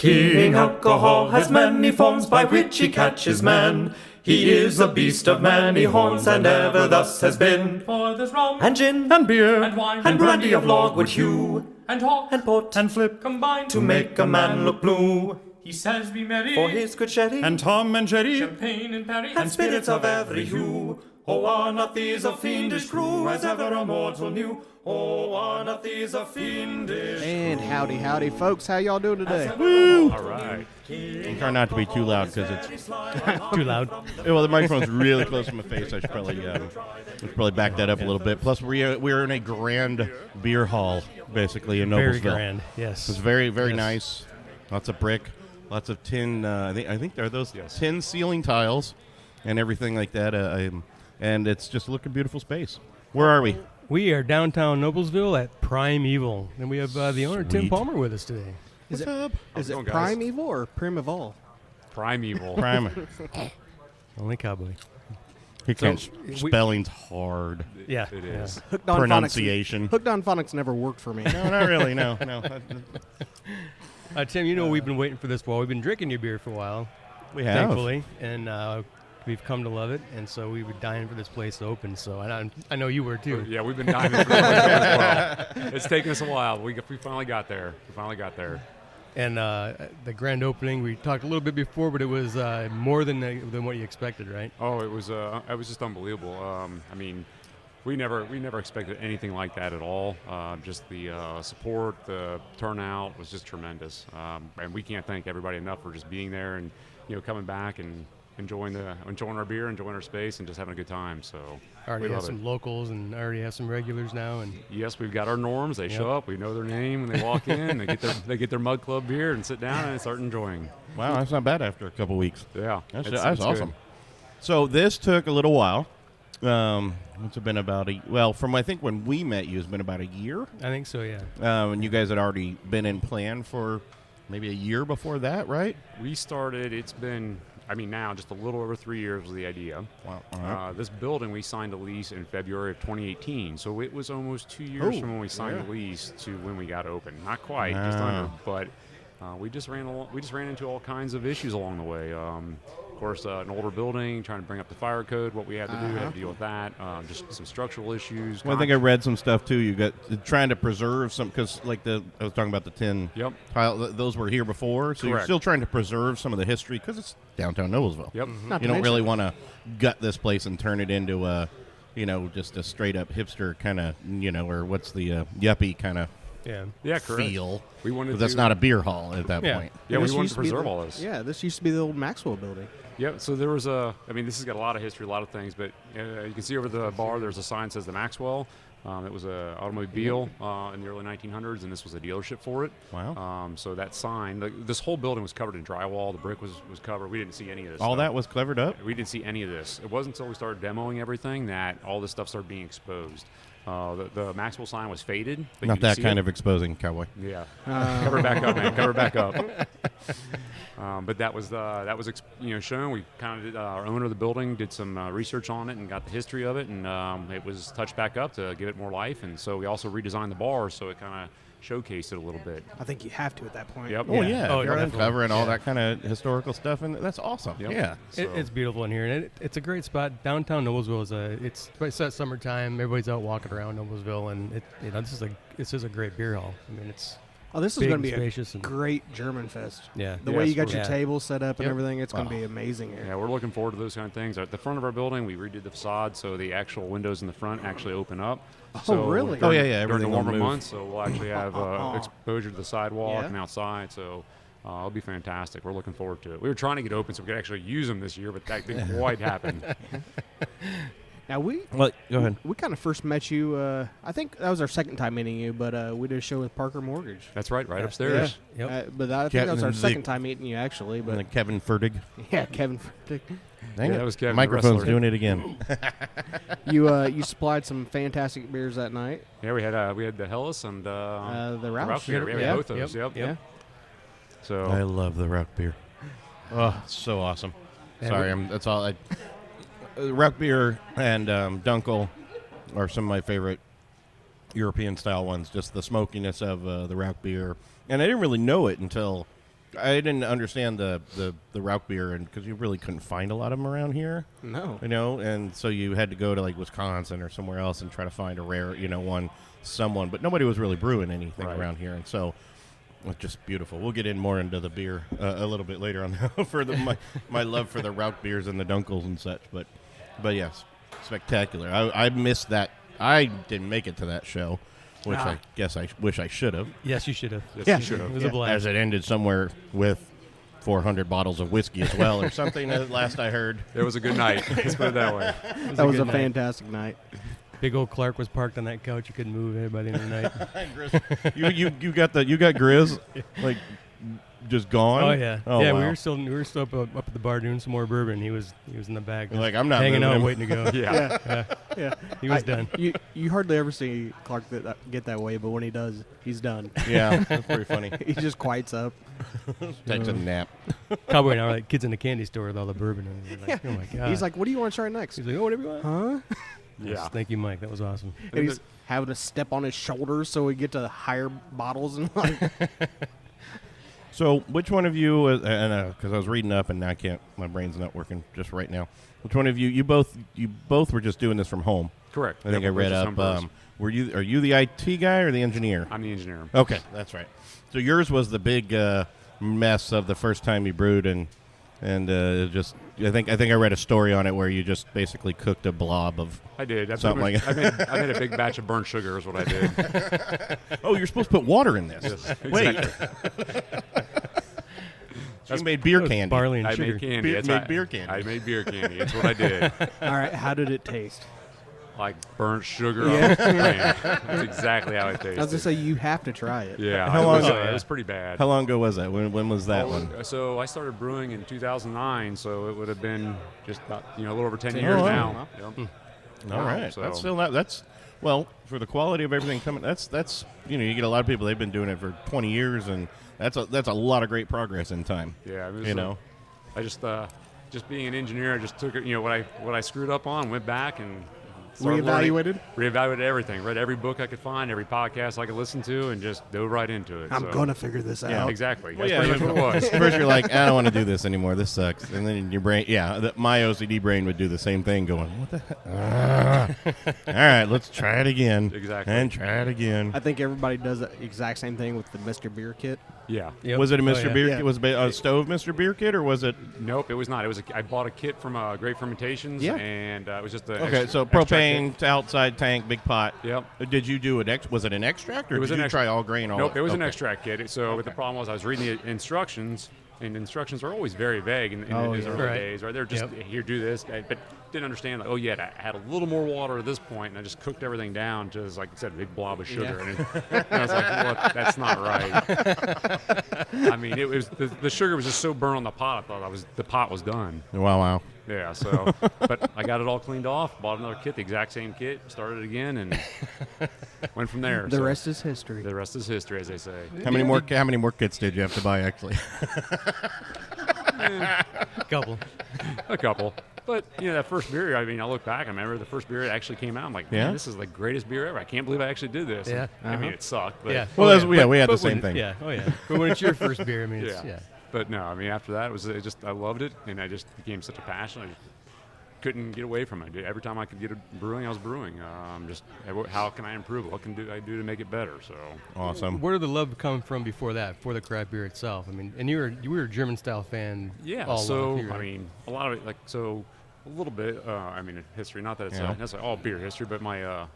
King Alcohol has many forms by which he catches man. He is a beast of many horns, and ever thus has been. For there's rum, and gin, and beer, and wine, and brandy of logwood hue, and hawk, and port, and flip, combined to make a man look blue. He says be merry, For his good sherry, and Tom and Jerry, champagne and perry, and spirits of every hue. Oh, are not these a fiendish crew, as ever a mortal knew? Oh, are not these a fiendish And howdy, howdy, folks. How y'all doing today? woo! All right. I'm trying not to be too loud because it's Too loud. well, the microphone's really close to my face. I should probably back that up a little bit. Plus, we're in a grand beer hall, basically in Noblesville. Very grand, yes. It's very nice. Lots of brick, lots of tin. I think there are those tin ceiling tiles and everything like that. And it's just a looking beautiful space. Where are we? We are downtown Noblesville at Primeval, and we have the owner, Tim Sweet. Palmer, with us today. Is up? Is it going, guys? Primeval or Primeval? Primeval. Primer. Only cowboy. He can't. we- Spelling's hard. Yeah. It is. Yeah. Hooked on Pronunciation. Phonics. Hooked on Phonics never worked for me. No, not really. No. Tim, you know we've been waiting for this for a while. We've been drinking your beer for a while, We have. thankfully, and we've come to love it, and so we were dying for this place to open, so I know you were too. Yeah, we've been diving through it as well. It's taken us a while. We finally got there. And the grand opening, we talked a little bit before, but it was more than what you expected, right? Oh, it was just unbelievable. I mean, we never expected anything like that at all. Just the support, the turnout was just tremendous. And we can't thank everybody enough for just being there and coming back and enjoying our beer, enjoying our space, and just having a good time. So Already we have love some it. locals and already have some regulars now, and Yes, we've got our norms. They show up. We know their name when they walk in. They get their Mud Club beer and sit down and start enjoying. Wow, that's not bad after a couple weeks. Yeah, That's it's awesome. good. So this took a little while. It's been from I think when we met you, it's been about a year. I think so, yeah. And you guys had already been in plan for maybe a year before that, right? We started. It's been. Now just a little over 3 years was the idea. Wow. All right. This building, we signed a lease in February of 2018, so it was almost 2 years from when we signed the lease to when we got open. Not quite, just under, but we just ran into all kinds of issues along the way. Of course, an older building, trying to bring up the fire code, what we had to do, had to deal with that. Just some structural issues. Well, I think I read some stuff too. You got trying to preserve some because, I was talking about the tin Yep. tile. Those were here before, so you're Correct. still trying to preserve some of the history because it's downtown Noblesville. Yep. Not You to don't really mention- want to gut this place and turn it into a, just a straight up hipster kind of, or what's the yuppie kind of Yeah. Yeah, correct. feel. We wanted But that's to- not a beer hall at that Yeah. point. Yeah, we This wanted used to be preserve the- all this. Yeah, this used to be the old Maxwell building. Yeah, so there was this has got a lot of history, a lot of things, but you can see over the bar there's a sign that says the Maxwell. It was an automobile in the early 1900s, and this was a dealership for it. Wow. So that sign, this whole building was covered in drywall. The brick was covered. We didn't see any of this All stuff. that was covered up? We didn't see any of this. It wasn't until we started demoing everything that all this stuff started being exposed. The Maxwell sign was faded. But Not that kind of exposing, cowboy. Yeah. Cover it back up, man. Cover it back up. But that was shown. We kind of did, our owner of the building did some research on it and got the history of it, and it was touched back up to give it more life. And so we also redesigned the bar so it kind of showcased it a little bit. I think you have to at that point. Yep. Oh, yeah. Oh, You're definitely. covering all Yeah. that kind of historical stuff, and that's awesome. Yep. Yeah. So, It's beautiful in here, and it's a great spot. Downtown Noblesville it's that summertime. Everybody's out walking around Noblesville, and this is a great beer hall. I mean, it's Oh, this is big going to and be a spacious and- great German fest. yeah. The Yeah, way you it's got really- your Yeah. table set up and Yep. everything, it's going to Wow. be amazing here. yeah, we're looking forward to those kind of things. At the front of our building, we redid the facade so the actual windows in the front actually open up. So really? during- Oh, yeah, yeah, During everything the will warmer move. months, so we'll actually have exposure to the sidewalk Yeah. and outside. So it'll be fantastic. We're looking forward to it. We were trying to get open so we could actually use them this year, but that didn't quite happen. Now, we Well, go ahead. kind of first met you, I think that was our second time meeting you, but we did a show with Parker Mortgage. That's right, right upstairs. Yep. But I think that was our Captain second Zeke. time meeting you, actually. And But then Kevin Ferdig. yeah, Kevin, Dang Yeah, it. that was Kevin, the Microphone's wrestler. doing it again. you supplied some fantastic beers that night. Yeah, we had the Hellas and The Roush Roush. beer. Yeah, we had both those. Yep. Yeah. So I love the Rock beer. Oh, it's so awesome. Sorry, that's all. Rock beer and Dunkel are some of my favorite European style ones. Just the smokiness of the Rock beer, and I didn't really know it until I didn't understand the Rauch beer, and because you really couldn't find a lot of them around here. No. You know, and so you had to go to like Wisconsin or somewhere else and try to find a rare, someone. But nobody was really brewing anything around here, and so it's just beautiful. We'll get in more into the beer a little bit later on for my love for the Rauch beers and the Dunkels and such. But yes, spectacular. I missed that. I didn't make it to that show, which I guess I wish I should have. Yes, you should have. Yes, you should It have. was a blast. As it ended somewhere with 400 bottles of whiskey as well, or something. Last I heard. It was a good night. Let's put it that way. That was a good night. fantastic night. Big old Clark was parked on that couch. You couldn't move it by the end of the night. you got Grizz like just gone. Oh yeah, Oh, yeah. wow. We were still up at the bar doing some more bourbon. He was in the back. Like, I'm not hanging moving out, him. waiting to go. Yeah. Yeah. He was done. You hardly ever see Clark get that way, but when he does, he's done. Yeah, that's pretty funny. He just quiets up. Takes a nap. Cowboy and I were like kids in the candy store with all the bourbon. And we're like, oh my god. He's like, "What do you want to try next?" He's like, oh, whatever you want. "Huh?" Yes, Yeah. thank you, Mike. That was awesome. And he's having to step on his shoulders so we get to higher bottles and like. So, which one of you? Because I was reading up, and now I can't. My brain's not working just right now. Which one of you? You both were just doing this from home. Correct. I think Yeah, I read we're up. just Are you the IT guy or the engineer? I'm the engineer. Okay, that's right. So yours was the big mess of the first time you brewed, and just I think I read a story on it where you just basically cooked a blob of. I did. Something like I made a big batch of burnt sugar is what I did. Oh, you're supposed to put water in this. Wait, Exactly. you made beer candy. Barley and I sugar. made candy. Beer- That's made right. beer candy. I made beer candy. That's what I did. All right, how did it taste? Like burnt sugar. Yeah. That's exactly how it tasted. I was gonna say you have to try it. Yeah. How it long was, ago? it was pretty bad. How long ago was that? When was that one? So I started brewing in 2009, so it would have been just about, a little over 10 Oh, years wow. now. Yep. All right, So- that's still not. That's well for the quality of everything coming. That's you get a lot of people. They've been doing it for 20 years, and that's a lot of great progress in time. Yeah, it was, I just being an engineer, I just took it, what I screwed up on, went back and started reevaluated everything, read every book I could find, every podcast I could listen to, and just dove right into it. I'm so. gonna figure this Yeah, out. exactly. Well, That's pretty much what it was. First, you're like, I don't want to do this anymore. This sucks. And then your brain, my OCD brain would do the same thing, going, what the heck? All right, let's try it again. Exactly. And try it again. I think everybody does the exact same thing with the Mr. Beer kit. Yeah. Yep. Was it a Mr. Oh, yeah. Beer Yeah. kit? Was it a stove Mr. Beer kit, or was it? Nope, it was not. I bought a kit from Great Fermentations, Yeah. and it was just the Okay, so propane, outside tank, big pot. Yep. Did you do was it an extract, or It was did an you extract. try all grain? Nope, it was an okay. extract kit. So the problem was I was reading the instructions, and instructions are always very vague in these early Right. days, right? They're just, here, do this, but didn't understand, like, I had a little more water at this point, and I just cooked everything down to, like I said, a big blob of sugar. And I was like, what? That's not right. I mean, it was the sugar was just so burnt on the pot, I thought the pot was done. Wow. Yeah, so, but I got it all cleaned off, bought another kit, the exact same kit, started it again, and went from there. The So rest is history. the rest is history, as they say. How many more kits did you have to buy, actually? Couple. A couple. But, that first beer, I mean, I look back, I remember the first beer that actually came out. I'm like, Yeah? man, this is the greatest beer ever. I can't believe I actually did this. Yeah. And, I mean, it sucked. But, Yeah. Well, Oh, that's- yeah. we had the But same when- thing. Yeah. Oh yeah. But when it's your first beer, I mean, it's, Yeah. yeah. But no, I mean, after that, I loved it, and I just became such a passion. I just couldn't get away from it. Every time I could get brewing, I was brewing. Just how can I improve it? What can I do to make it better? So Awesome. Where did the love come from before that, for the craft beer itself? I mean, and you were a German style fan. yeah. all So along, too, right? I mean, a lot of it, a little bit. I mean, history. Not that it's Yeah. necessarily all beer history, but I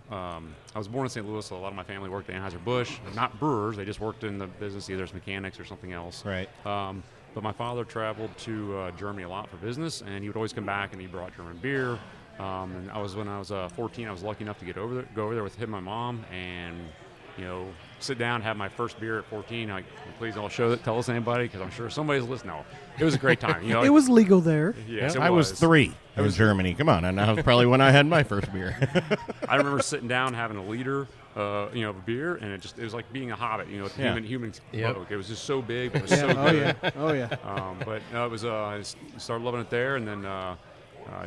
was born in St. Louis, so a lot of my family worked at Anheuser-Busch. Not brewers; they just worked in the business, either as mechanics or something else. Right. But my father traveled to Germany a lot for business, and he would always come back and he brought German beer. And when I was 14, I was lucky enough to go over there with him and my mom, and sit down, have my first beer at 14. Like, please don't tell us anybody, because I'm sure somebody's listening. No, it was a great time. It was legal there. Yes, it I was 3 in Germany. Come on, and that was probably when I had my first beer. I remember sitting down having a liter, of a beer, and it was like being a hobbit. With Yeah. human Yep. folk. It was just so big, but it was so Oh good. yeah. Oh yeah. But no, it was. I started loving it there, and then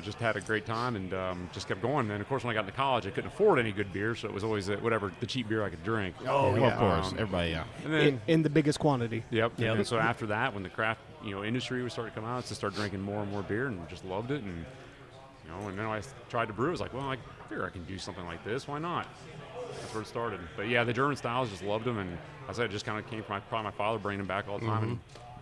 just had a great time and just kept going. And then, of course, when I got into college, I couldn't afford any good beer, so it was always whatever the cheap beer I could drink. Oh, of course. Everybody, And then, in the biggest quantity. Yep. And so after that, when the craft industry was starting to come out, I started drinking more and more beer and just loved it. And and then I tried to brew. I was like, well, I figure I can do something like this. Why not? That's where it started. But yeah, the German styles, just loved them, and I said it just kind of came from my father bringing them back all the time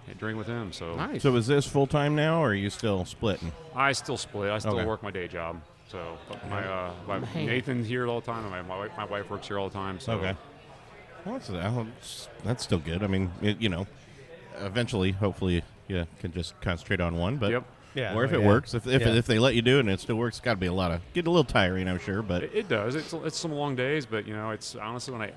and drink with him. So Nice. So is this full time now, or are you still splitting? I still split. I still Okay. work my day job. So but my Nathan's here all the time, and my wife works here all the time. So Okay. Well, that's still good. I mean, eventually, hopefully, you can just concentrate on one. But Yep. Yeah, or if it yeah. works, if they let you do it and it still works, it's got to be get a little tiring, I'm sure. But It does. It's some long days, but it's honestly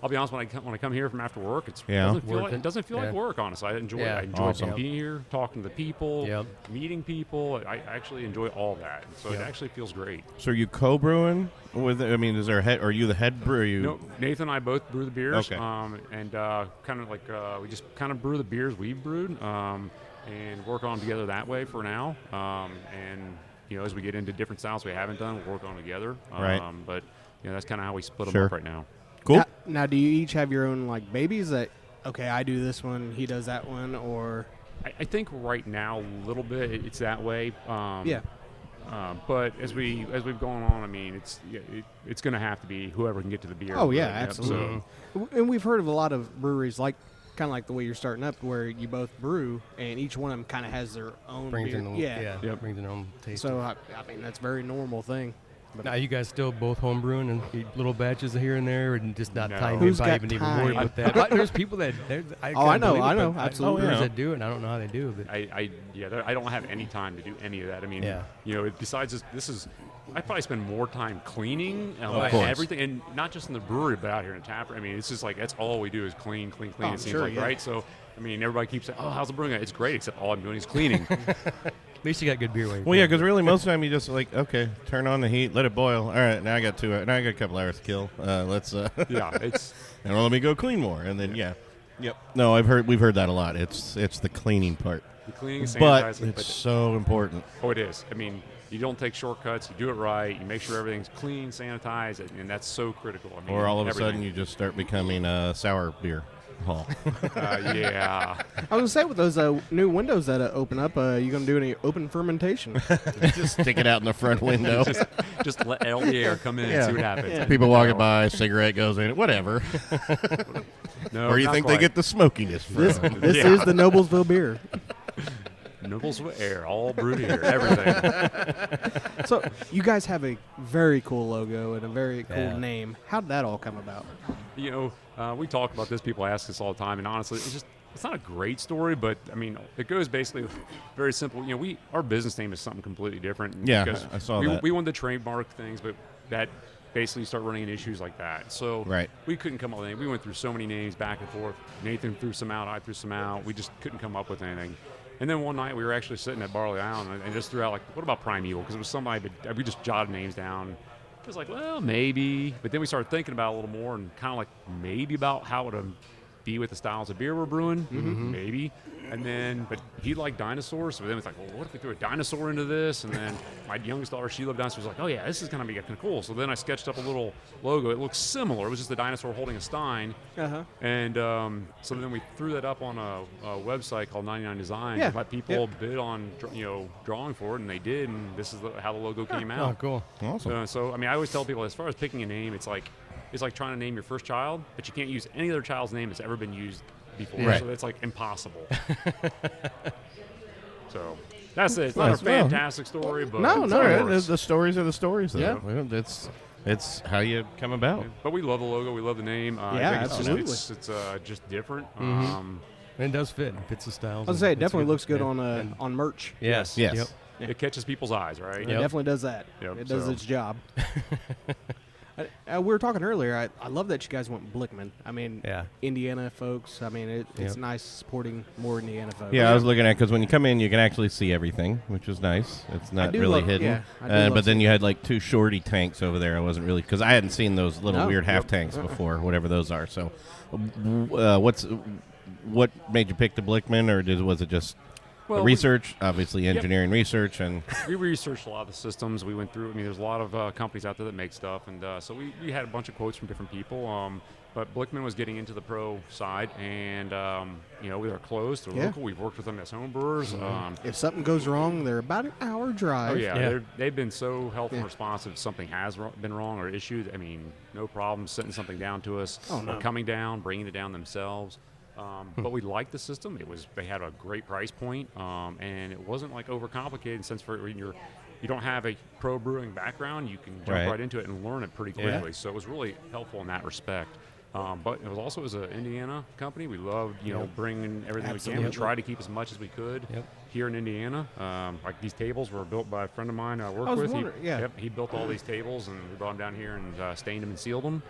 I'll be honest, when I come here from after work, it doesn't feel like work. Honestly, I enjoy it. I enjoy Awesome. being here, talking to the people, Yep. meeting people. I actually enjoy all that, so it Yep. actually feels great. so are you co-brewing with? I mean, is there a head? Are you the head brewer? Are you? No, Nathan and I both brew the beers, Okay. and kind of like we just kind of brew the beers we've brewed, and work on them together that way for now. And as we get into different styles we haven't done, we'll work on them together. Right. But that's kind of how we split them Sure. up right now. Cool. Now, do you each have your own like babies that? Okay, I do this one, he does that one, or I think right now a little bit it's that way. yeah. But as we've gone on, I mean, it's going to have to be whoever can get to the beer. Oh yeah, Yep, absolutely. So, And we've heard of a lot of breweries kind of like the way you're starting up, where you both brew, and each one of them kind of has their own Brings beer. in Yep. brings in their own taste. So I mean, that's a very normal thing. Now you guys still both home brewing and eat little batches here and there, and just not No. time Who's in got even time? worry about that. But there's people that I Oh, I can't know, believe it, I know, but absolutely. brewers Yeah. that do it, and I don't know how they do it. But I don't have any time to do any of that. I mean, Yeah. besides this I probably spend more time cleaning Of course. everything, and not just in the brewery, but out here in the tap room. I mean, it's just like that's all we do is clean. Oh, It seems sure, like, yeah. right? So, I mean, everybody keeps saying, "Oh, how's the brewing?" It's great, except all I'm doing is cleaning. at least you got good beer. When you Well, yeah, play. because really most of the time you just like, okay, turn on the heat, let it boil. All right, now I got now I got a couple hours to kill. Let's Yeah, it's and let me go clean more, and then yep. No, we've heard that a lot. It's the cleaning part, the cleaning, but sanitizing, it's so important. oh, it is. I mean, you don't take shortcuts. You do it right. You make sure everything's clean, sanitized, and that's so critical. I mean, Or all of a everything. sudden you just start becoming a sour beer hall. Yeah. I was gonna say with those new windows that open up, you gonna do any open fermentation? Just stick it out in the front window. just let all the air come in and see what happens. People walking by, cigarette goes in, whatever. No, Or you not think quite. they get the smokiness from This it. this Yeah. is the Noblesville beer. Nibbles with air, all brewed here, everything. So you guys have a very cool logo and a very cool Yeah. name. How did that all come about? We talk about this. People ask us all the time, and honestly, it's not a great story, but I mean, it goes basically very simple. Our business name is something completely different. Yeah, because I saw we, that. We wanted to trademark things, but that basically start running into issues like that. So Right. we couldn't come up with anything. We went through so many names back and forth. Nathan threw some out, I threw some out. We just couldn't come up with anything. And then one night we were actually sitting at Barley Island and just threw out, like, what about Primeval? Because it was somebody, but we just jotted names down. It was like, well, maybe. But then we started thinking about it a little more and kind of like maybe about how it would be with the styles of beer we're brewing. Maybe. And then, but he liked dinosaurs. So then it's like, well, what if we threw a dinosaur into this? And then my youngest daughter, she loved dinosaurs. Was like, oh, yeah, this is going to be kind of cool. So then I sketched up a little logo. It looks similar. It was just a dinosaur holding a stein. Uh-huh. And so then we threw that up on a website called 99 Designs. Yeah. And let people bid on, drawing for it, and they did. And this is how the logo came Oh, out. cool. Awesome. So I mean, I always tell people, as far as picking a name, it's like trying to name your first child, but you can't use any other child's name that's ever been used before. Right. So that's like impossible. So that's it. It's not Nice. a fantastic story, but No, it's no, how it All right, works. the stories are the stories, though. Yeah. Well, it's how you come about. But we love the logo. We love the name. Yeah, I think absolutely. it's just different. And it does fit. It fits the styles. I was gonna say it It's definitely looks good Yeah. on And- on merch. Yes. Yes. Yep. It catches people's eyes, right? It Yep. definitely does that. Yep, It does so- its job. We were talking earlier. I love that you guys went Blickman. I mean, Yeah. Indiana folks. I mean, it's Yep. nice supporting more Indiana folks. Yeah, I was looking at because when you come in, you can actually see everything, which is nice. It's not do really love- hidden. yeah, I do love But then seeing you had like two shorty tanks over there. I wasn't really because I hadn't seen those little No. weird half tanks before, whatever those are. So, what made you pick the Blickman, or was it just Well, research, obviously engineering research, and we researched a lot of the systems. We went through. I mean, there's a lot of companies out there that make stuff, and so we had a bunch of quotes from different people. But Blickman was getting into the pro side, and we are close. They're local. We've worked with them as home brewers. If something goes wrong, they're about an hour drive. Oh yeah. They've been so helpful and responsive. If something has been wrong or issued, I mean, no problem sending something down to us, or coming down, bringing it down themselves. But we liked the system. They had a great price point, and it wasn't like overcomplicated. In sense, when you don't have a pro brewing background, you can jump right into it and learn it pretty quickly. So it was really helpful in that respect. But it was an Indiana company. We loved bringing everything we can. We tried to keep as much as we could here in Indiana. Like these tables were built by a friend of mine I work with. He built all these tables, and we brought them down here and stained them and sealed them.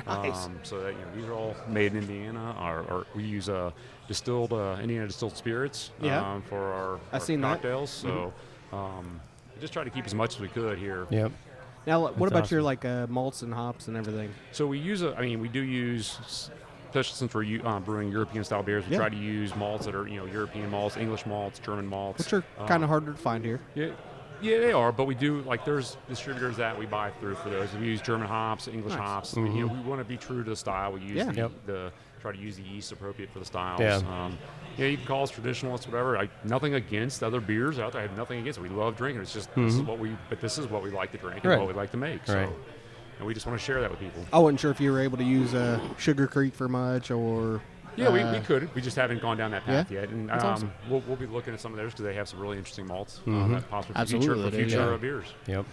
Nice. So that these are all made in Indiana. Or we use distilled Indiana distilled spirits for our cocktails. So we just try to keep as much as we could here. Yep. Now, what about your malts and hops and everything? So we do use, especially since we're brewing European-style beers, we try to use malts that are, European malts, English malts, German malts. Which are kind of harder to find here. Yeah, they are, but we do, there's distributors that we buy through for those. We use German hops, English hops. Mm-hmm. We want to be true to the style. We use try to use the yeast appropriate for the styles. You can call us traditionalists, whatever. Nothing against other beers out there. I have nothing against it. We love drinking. It's just this is what we like to drink and what we like to make. So, and we just want to share that with people. I wasn't sure if you were able to use Sugar Creek for much or. Yeah, we could. We just haven't gone down that path yet. And awesome. we'll be looking at some of theirs because they have some really interesting malts that possibly future beers. Yep.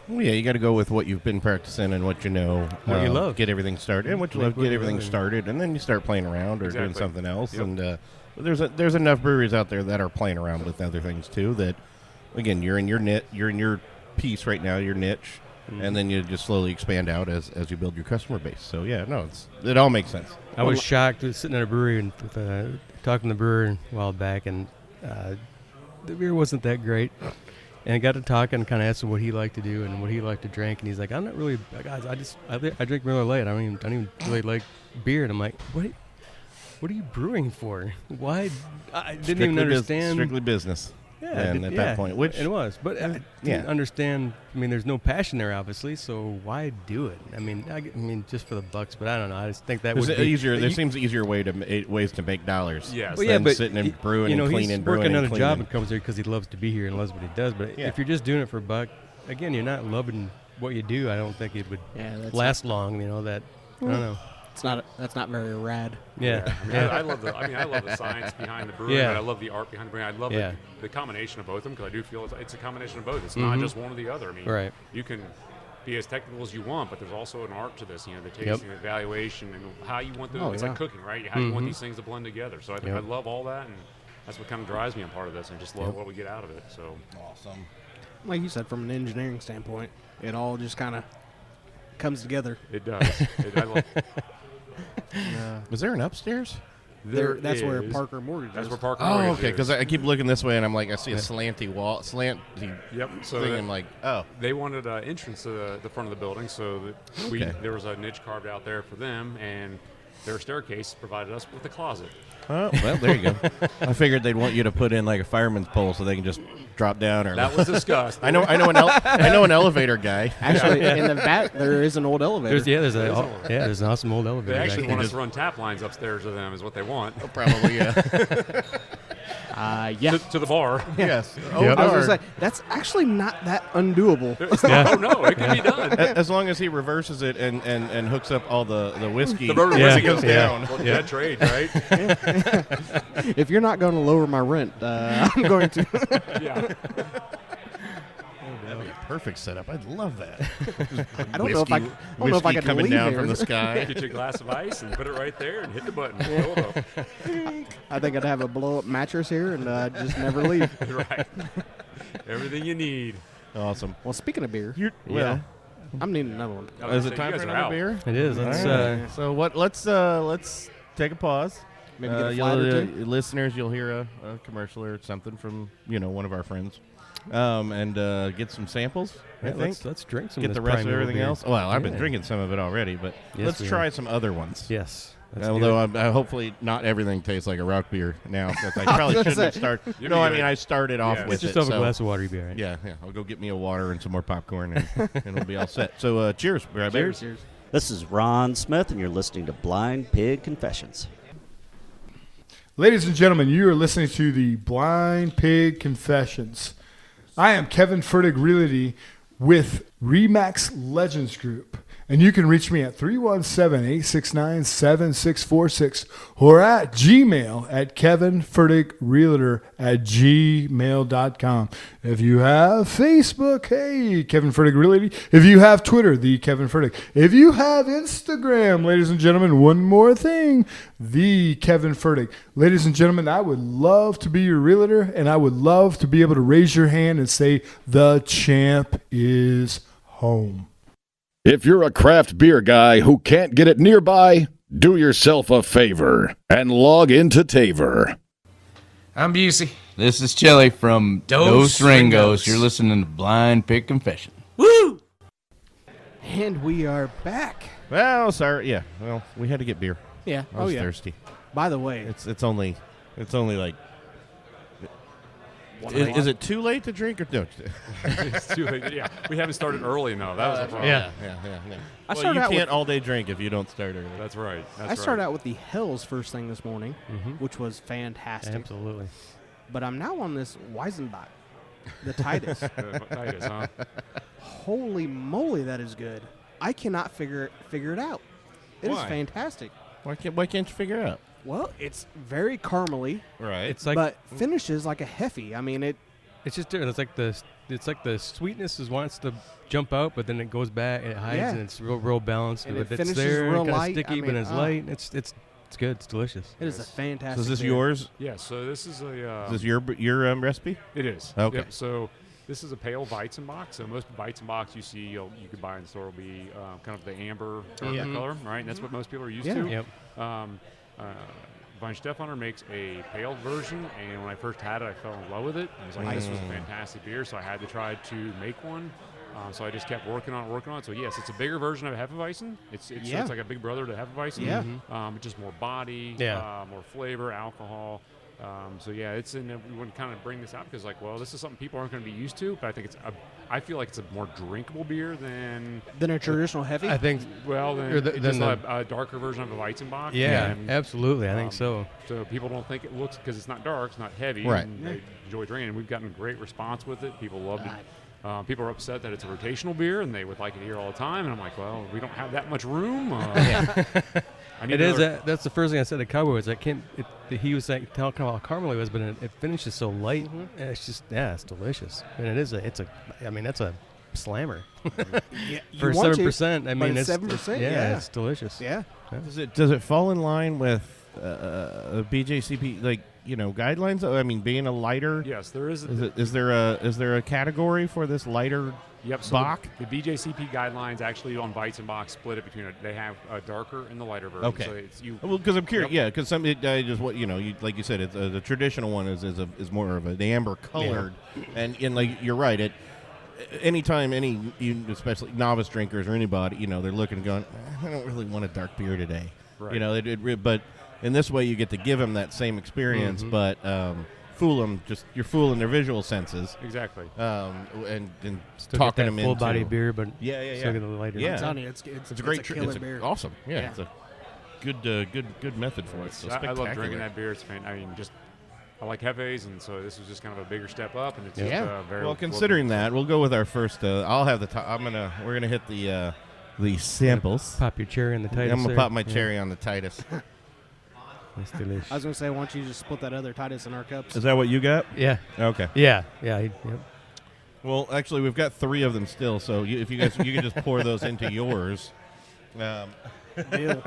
Well, yeah, you got to go with what you've been practicing and what you know. What you love. Get everything started. And what you love, get everything started. And then you start playing around or doing something else. Yep. And there's enough breweries out there that are playing around with other things, too, that, again, you're in your piece right now, your niche, and then you just slowly expand out as you build your customer base. So, yeah, no, it all makes sense. I was shocked sitting at a brewery and talking to the brewer a while back, and the beer wasn't that great. And I got to talking and kind of asked him what he liked to do and what he liked to drink. And he's like, I'm not really, guys, I drink Miller Lite. I don't even really like beer. And I'm like, what are you brewing for? Why? I didn't even understand. Strictly business. Yeah, and at that point, which it was, but I didn't understand. I mean, there's no passion there, obviously. So why do it? I mean, just for the bucks. But I don't know. I just think that would be easier. There seems easier ways to make dollars. Yes. Well, but sitting and brewing and cleaning, he's working another job and comes here because he loves to be here and loves what he does. But if you're just doing it for a buck, again, you're not loving what you do. I don't think it would last long. I don't know. That's not very rad. Yeah. I love the science behind the brewing. I love the art behind the brewing. I love the combination of both of them because I do feel it's a combination of both. It's not just one or the other. I mean, you can be as technical as you want, but there's also an art to this. The tasting, the evaluation, and how you want it's like cooking, right? How you want these things to blend together. So I love all that, and that's what kind of drives me on part of this. I just love what we get out of it. So awesome. Like you said, from an engineering standpoint, it all just kind of comes together. It does. I love. Was there an upstairs? That's where Parker Mortgage is. That's where Parker Mortgage Mortgage okay, because I keep looking this way, and I'm like, I see a slanty wall, so thing, I'm like, they wanted an entrance to the front of the building, so that there was a niche carved out there for them, and their staircase provided us with a closet. Oh, well, there you go. I figured they'd want you to put in like a fireman's pole so they can just drop down. Or that was discussed. I know an elevator guy. Actually, in the back there is an old elevator. There's an awesome old elevator. They actually want us to run tap lines upstairs to them, is what they want. Oh, probably, yeah. To the bar. Yes. I was going to say, that's actually not that undoable. Oh, no, it can be done. As long as he reverses it and hooks up all the whiskey. The rubber whiskey goes down. Well, that trade, right? If you're not going to lower my rent, I'm going to. That'd be a perfect setup. I'd love that. I don't know if I can coming leave down here. from the sky. Get you a glass of ice and put it right there and hit the button. Blow it up. I think I'd have a blow-up mattress here and just never leave. Right. Everything you need. Awesome. Well, speaking of beer, I'm needing another one. Is it time for another beer? It is. So what? Let's take a pause. Maybe get a flight or two. Listeners, you'll hear a commercial or something from one of our friends, and get some samples. I think. Let's drink some. Get the rest of everything else. Well, I've been drinking some of it already, but let's try some other ones. Yes. Although hopefully not everything tastes like a rock beer now. Because I probably shouldn't have started. You're No, I good. mean I started off with It's just it. over a so- glass of water, you'll be all right. Yeah. I'll go get me a water and some more popcorn, and we'll be all set. So cheers. Right back. Cheers. This is Ron Smith, and you're listening to Blind Pig Confessions. Ladies and gentlemen, you are listening to the Blind Pig Confessions. I am Kevin Furtick Realty with Remax Legends Group. And you can reach me at 317-869-7646 or at Gmail at kevinfurtickrealtor@gmail.com. If you have Facebook, hey, Kevin Furtick Realty. If you have Twitter, the Kevin Furtick. If you have Instagram, ladies and gentlemen, one more thing, the Kevin Furtick. Ladies and gentlemen, I would love to be your realtor, and I would love to be able to raise your hand and say, the champ is home. If you're a craft beer guy who can't get it nearby, do yourself a favor and log into Taver. I'm Busey. This is Chili from Dos Dos Ringos. Ringos. You're listening to Blind Pig Confession. Woo! And we are back. Well, sorry. Yeah. Well, we had to get beer. Yeah. I was yeah. thirsty. By the way, It's only like. Is it too late to drink or no? It's too late. Yeah, we haven't started early enough. That was the problem. Yeah. Yeah. I Well, started you out can't with, all day drink if you don't start early. That's right. I started out with the Hells first thing this morning, which was fantastic. Absolutely. But I'm now on this Weizenbach, the Titus. Titus, huh? Holy moly, that is good. I cannot figure it out. It is Why? fantastic. Why can't you figure it out? Well, it's very caramely, Right. It's like but finishes like a Heffy. I mean, it's just different. It's like the sweetness wants to jump out, but then it goes back and it hides, Yeah. and it's real balanced. And but it it's finishes there, real kind of light. sticky, I but mean, it's light. It's good. It's delicious. it is a So fantastic. is this beer. yours? Yeah. So this is a. Is this your recipe? It is. Okay. Yep, so this is a pale Weizenbock. So most Weizenbocks you see you could buy in the store will be kind of the amber darker color, right? And that's what most people are used Yeah. to. Yep. Von Stefaner makes a pale version, and when I first had it, I fell in love with it. I was like, this was a fantastic beer, so I had to try to make one. So I just kept working on it. So yes, it's a bigger version of a Hefeweizen. It's like a big brother to Hefeweizen. Yeah. Just more body, more flavor, alcohol. So yeah, it's we want to kind of bring this out because this is something people aren't going to be used to. But I think I feel like it's a more drinkable beer than a traditional Heffy. I think. just a darker version of a Weizenbock. Yeah, And, absolutely. I think so. So people don't think it looks because it's not dark, it's not heavy, Right. and they enjoy drinking. And we've gotten great response with it. People loved it. People are upset that it's a rotational beer and they would like it here all the time. And I'm like, well, we don't have that much room. It is. That's the first thing I said to Cowboys. He was like talking about how caramel it was, but it finishes so light. And it's just it's delicious. And it is that's a slammer. Yeah, For you want 7%. I but mean, it's it's 7%. it's delicious. Yeah. Does it fall in line with BJCP guidelines? I mean, being a lighter. Yes, there is. Is there a category for this lighter? Yep. So Bock? the BJCP guidelines actually on Weizenbock split it between they have a darker and the lighter version. Okay. So it's Well, because I'm curious, Yep. because some just what like you said, it's the traditional one is more of an amber colored, and like you're right. Anytime especially novice drinkers or anybody, they're looking and going, I don't really want a dark beer today. Right. But in this way you get to give them that same experience, but fool them. You're fooling their visual senses. Exactly. And Still talking get them that full into body beer, but Yeah. still get a lighter. Yeah. I'm telling you, it's a great killer it's beer. awesome. Yeah, Yeah. it's a good method for it. So I love spectacular. drinking that beer. It's I like Hefes, and so this was just kind of a bigger step up, and it's just Yeah. very Well, considering that, we'll go with our first. I'll have we're gonna hit the samples. Pop your cherry in the Titus. I'm gonna there. pop my cherry on the Titus. That's delicious. I was gonna say, why don't you just split that other Titus in our cups? Is that what you got? Yeah. Okay. Yeah. Yep. Well, actually, we've got 3 of them still. So if you guys, you can just pour those into yours. Deal.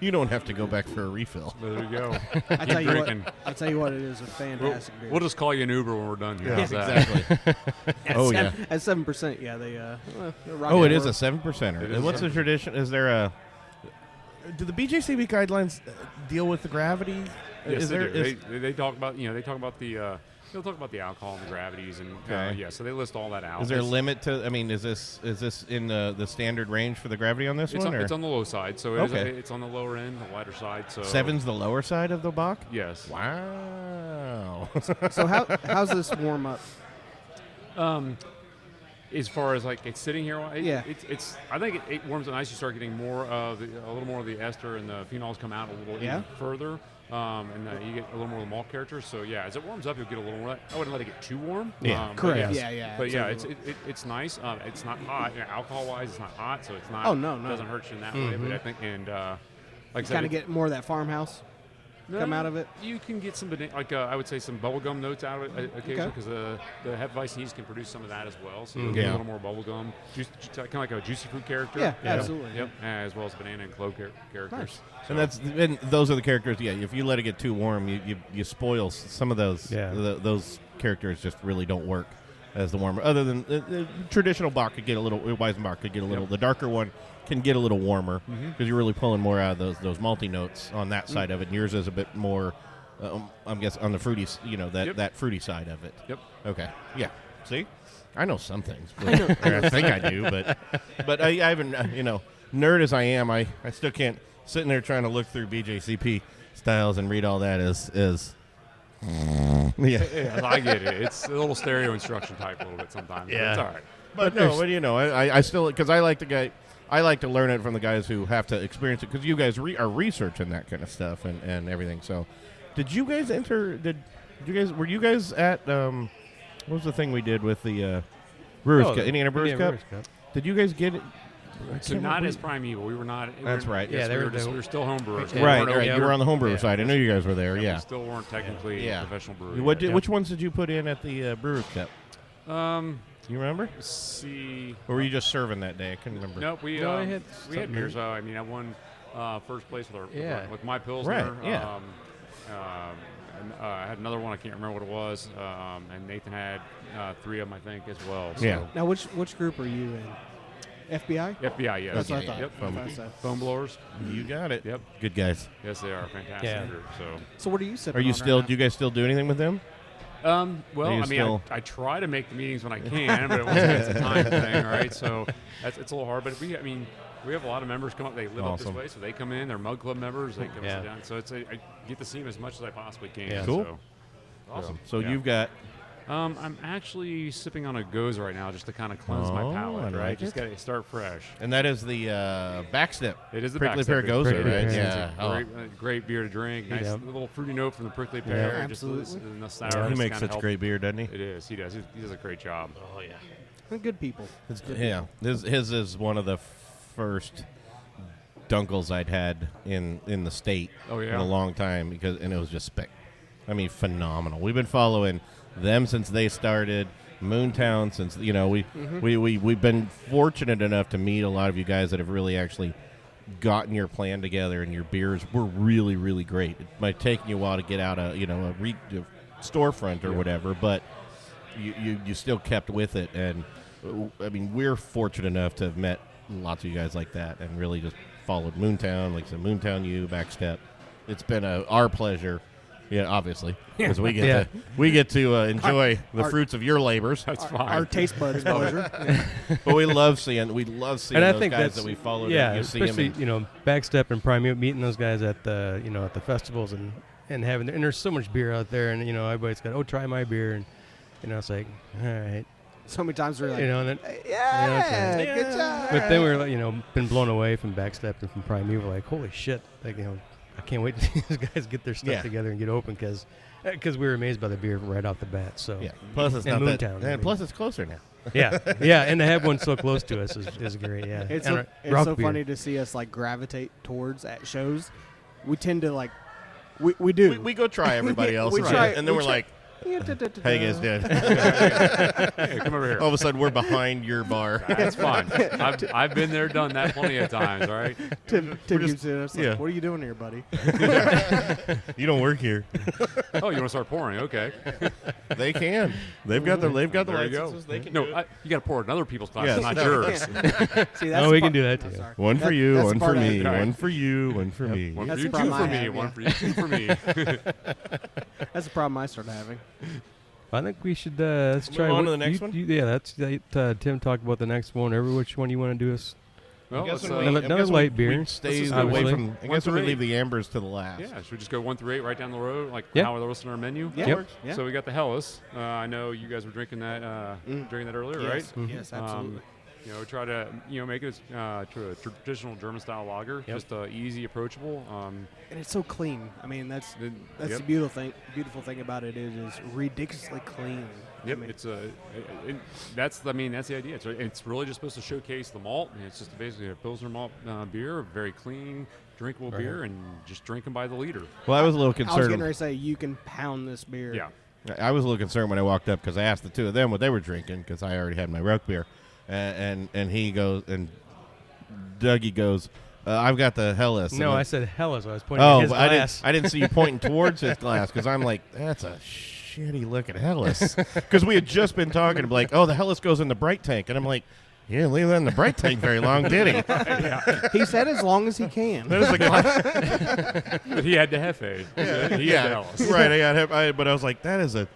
You don't have to go back for a refill. There we go. I tell Keep you drinking. what. I tell you what, it is a fantastic beer. We'll just call you an Uber when we're done here. Yeah, How's that? exactly. Oh yeah. At 7%, yeah, they. Oh, it is a 7%er. It is What's the 7%. tradition? Is there a? Do the BJCB guidelines deal with the gravity? Yes, is they there? do. They talk about the They'll talk about the alcohol and the gravities, and Okay. yeah, so they list all that out. Is there a It's- limit to? I mean, is this in the standard range for the gravity on this It's one? on, or? it's on the low side, so Okay. it's on the lower end, the lighter side. So 7's the lower side of the Bach? Yes. Wow. So how's this warm up? As far as like it's sitting here, Yeah. it's. I think it warms it nice. You start getting a little more of the ester and the phenols come out a little Yeah. even further, and you get a little more of the malt character. So yeah, as it warms up, you'll get a little more. I wouldn't let it get too warm. Yeah. Correct. But Yeah, But yeah, absolutely. it's nice. It's not hot. alcohol wise, it's not hot, so it's not. Oh, no. It doesn't hurt you in that way. But I think like I said, Kind of get more of that farmhouse come out of it. You can get some, I would say, some bubblegum notes out of it occasionally because the Hefeweizen yeast can produce some of that as well. So you'll get a little more bubblegum, kind of like a juicy fruit character. Yeah, absolutely. Yep, as well as banana and clove characters. Nice. And those are the characters. Yeah, if you let it get too warm, you spoil some of those. Yeah. Those characters just really don't work as the warmer. Other than the traditional Bach could get a little, Weizenbach could get a little. The darker one can get a little warmer because you're really pulling more out of those malty notes on that side of it. And yours is a bit more, I'm guessing, on the fruity, that fruity side of it. Yep. Okay. Yeah. See, I know some things. But, I think I do, but I haven't. Nerd as I am, I still can't. Sitting there trying to look through BJCP styles and read all that is. Yeah, I get it. It's a little stereo instruction type a little bit sometimes. Yeah. But it's all right. But I still, because I like I like to learn it from the guys who have to experience it, because you guys are researching that kind of stuff and everything. So, were you guys at what was the thing we did with the Brewers Cup, Indiana Brewers Cup? Did you guys get it? So not as Primeval. We were not. That's right. Yes, Yeah, we were still home brewers. Right. You were on the homebrewer side. I knew you guys were there. We still weren't technically professional brewers. Which ones did you put in at the Brewers Cup? You remember? Let's see. Or were you just serving that day? I couldn't remember. Nope. We had had beers. I won first place with my Pilsner. Right. Yeah. I had another one. I can't remember what it was. And Nathan had 3 of them, I think, as well. So. Yeah. Now, which group are you in? FBI? FBI, yes. That's what I thought. Yep. Foam blowers. You got it. Yep. Good guys. Yes, they are fantastic. Yeah. Group, So what are you sipping? Are you on still? right Do you guys still do anything with them? Well, I try to make the meetings when I can, but it's a time thing, right? So it's a little hard. But we have a lot of members come up. They live up this way, so they come in. They're Mug Club members. They come sit down. So I get to see them as much as I possibly can. Yeah. Cool. So, awesome. So you've got. I'm actually sipping on a Goza right now just to kind of cleanse my palate, right? Just got to start fresh. And that is the backstep. It is the prickly backstep. pear Goza, Prickly right? pear. Yeah. Great beer to drink. Nice little fruity note from the prickly pear. Yeah, just absolutely. the sour. He makes such great beer, doesn't he? It is. He does. He does a great job. Oh yeah. They're good people. His is one of the first Dunkels I'd had in the state in a long time, and it was just phenomenal. We've been following them since they started. Moontown since we've been fortunate enough to meet a lot of you guys that have really actually gotten your plan together, and your beers were really, really great. It might take you a while to get out a storefront or whatever, but you still kept with it. And I mean, we're fortunate enough to have met lots of you guys like that and really just followed Moontown, like I said, Moontown Backstep. It's been our pleasure. Yeah, obviously, because we get to enjoy the fruits of your labors. That's fine. Our taste buds pleasure. But we love seeing and I those think guys that we followed. Yeah, you especially Backstep and Primeval, meeting those guys at the at the festivals and having and there's so much beer out there, and everybody's got try my beer, and it's like, all right. So many times we're like, and then, good job. But then we're been blown away from Backstep and from Primeval, like holy shit, like I can't wait to see these guys get their stuff together and get open, because we were amazed by the beer right off the bat. So plus it's not Moontown, and plus it's closer now. and to have one so close to us is great. Yeah, It's so funny to see us gravitate towards at shows. We tend to we do. We go try everybody else, and then we're like, how you guys doing? Come over here. All of a sudden, we're behind your bar. That's fine. I've been there, done that plenty of times. All right. Tim keeps us like, what are you doing here, buddy? You don't work here. Oh, you want to start pouring? Okay. They can. They've got the There you licenses. go. They can No, do it. you got to pour it in other people's glasses, not yours. See, that's we can do that too. One for you, that's one the for part I- me, Right. one for you, one for me. One That's for you, the two problem for I me. have, One for you, two for me. That's the problem I started having. I think we should let's Move try on what- to the next you- one? yeah, that's Tim talked about the next one. Which one you want to do us? Well, let's, another light beer. We stay Let's just away go from. I guess we leave the ambers to the last. Yeah, should we just go 1 through 8 right down the road, like Yeah. how they're listed on our menu? Yeah. Yep. Works. Yeah. So we got the Helles. I know you guys were drinking that earlier, Yes. right? Mm-hmm. Yes, absolutely. Try to make it to a traditional German style lager, Yep. just easy, approachable. And it's so clean. I mean, that's Yep. the beautiful thing about it is ridiculously clean. Yep, I mean, that's the idea. It's really just supposed to showcase the malt, and it's just basically a Pilsner malt beer, very clean, drinkable beer, and just drink them by the liter. Well, I was a little I was concerned. getting ready to say you can pound this beer. Yeah. I was a little concerned when I walked up because I asked the two of them what they were drinking because I already had my roke beer, and he goes and Dougie goes, I've got the Helles. No, I said Helles. I was pointing Oh, at his but glass. I didn't see you pointing towards his glass because I'm like, that's a shitty looking Helles. Because we had just been talking like, oh, the Helles goes in the bright tank, and I'm like, he didn't leave that in the bright tank very long, did he? He said as long as he can. That is a glass. But he had the Hefe. He had the Helles. Right. But I was like, that is a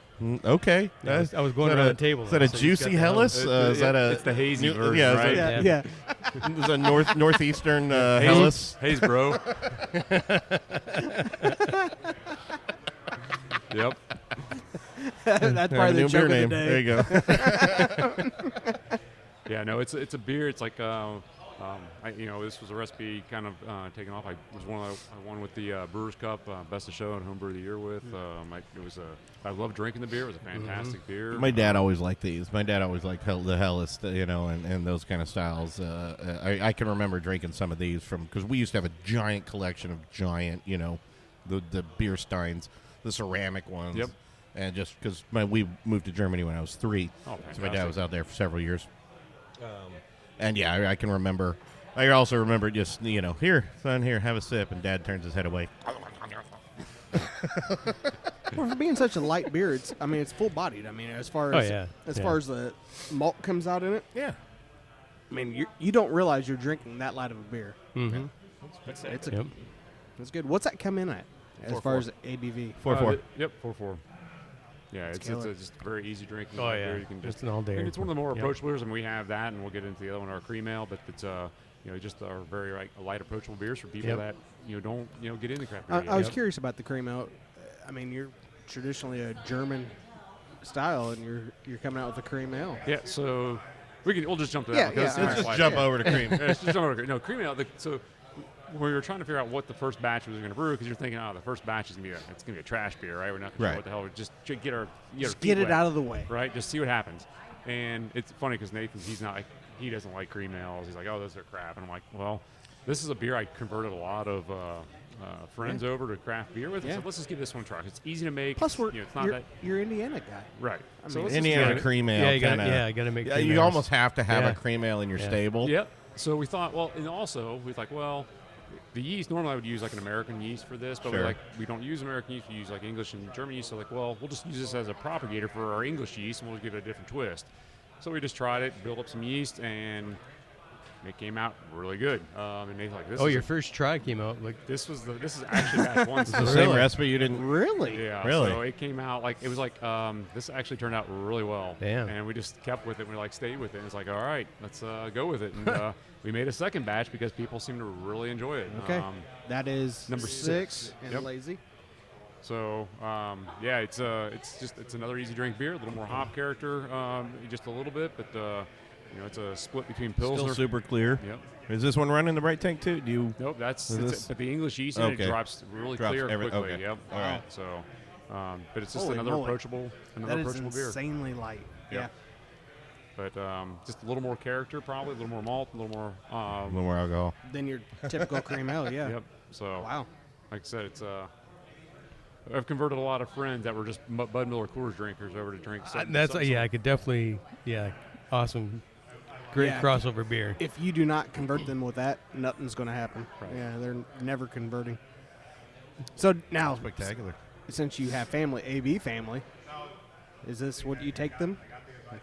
okay. Yeah, I was going is that around a- the table. Is that a so he's juicy got the Helles? Is that a? It's the hazy version, yeah, right? Yeah. Yeah. Yeah. Is a northeastern Helles? Haze, bro. Yep. That's Have a probably new the joke beer of the name. day. There you go. Yeah, no, it's a beer. It's like this was a recipe kind of taken off. I won with the Brewers Cup Best of Show and Home Brew of the Year with. I love drinking the beer. It was a fantastic beer. My dad always liked these. My dad always liked the Helles, and those kind of styles. I can remember drinking some of these because we used to have a giant collection of the beer steins, the ceramic ones. Yep. And just because we moved to Germany when I was 3, Oh, so my dad fantastic. was out there for several years. And yeah, I can remember. I also remember just here, son, here, have a sip, and Dad turns his head away. Well, for being such a light beer, it's full bodied. I mean, as far as far as the malt comes out in it, Yeah. I mean, you don't realize you're drinking that light of a beer. Mm-hmm. It's good. What's that come in at as 4.4. far as ABV? 4.4. Yep, 4.4. Yeah, it's killer. just a very easy drinking. Oh, beer. yeah. You can Just an all-day. And it's one of the more Yep. approachable beers, and we have that, and we'll get into the other one, our cream ale. But it's just our very light, approachable beers for people Yep. that don't get into craft beer. I was yet. curious about the cream ale. I mean, you're traditionally a German style, and you're coming out with a cream ale. Yeah, so we'll just jump to Yeah, that. because yeah, it's Let's like- just jump over to cream. Yeah, let's just jump over to cream. No, cream ale. So we were trying to figure out what the first batch was going to brew because you're thinking, the first batch is going to be a trash beer, right? We're not going to Right. what the hell. We just get our Just feet get it wet, out of the way. right? Just see what happens. And it's funny because Nathan, he doesn't like cream ales. He's like, oh, those are crap. And I'm like, well, this is a beer I converted a lot of friends over to craft beer with. Yeah. So let's just give this one a try. It's easy to make. Plus, it's not that you're Indiana guy. right. I So mean, let's just Indiana give it- cream ale. Yeah, you gotta, kinda, I gotta make. Yeah, cream you ales. almost have to have Yeah. a cream ale in your Yeah. stable. Yep. So we thought, and also we thought, the yeast. Normally, I would use like an American yeast for this, but Sure. we don't use American yeast. We use like English and German yeast. So we'll just use this as a propagator for our English yeast, and we'll give it a different twist. So we just tried it, built up some yeast, and it came out really good. And Nathan's like, "This Oh, is your first try came out like this is actually batch one." It's the same recipe. You didn't. Really? Yeah, Really? So it came out this actually turned out really well. Damn. And we just kept with it. We stayed with it. And it's like, all right, let's go with it. And we made a second batch because people seem to really enjoy it. Okay. That is number 6 and Yep. lazy. So it's another easy drink beer, a little more hop character, just a little bit, but it's a split between Pilsner. Still super clear. Yep. Is this one running the bright tank too? Do you? Nope, this- but the English yeast in it Okay. drops really Drops clear quickly. okay. Yep. All right. So, but it's just Holy another moly. approachable That is beer. insanely light. Yeah. Yeah. But just a little more character, probably a little more malt, a little more. A little more alcohol. Then your typical cream ale, yeah. Yep. So, Wow. like I said, it's I've converted a lot of friends that were just Bud Miller Coors drinkers over to drink. I could definitely awesome, great Yeah. crossover beer. If you do not convert them with that, nothing's going to happen. Right. Yeah, they're never converting. So now, Spectacular. since you have AB family, is this what you take them?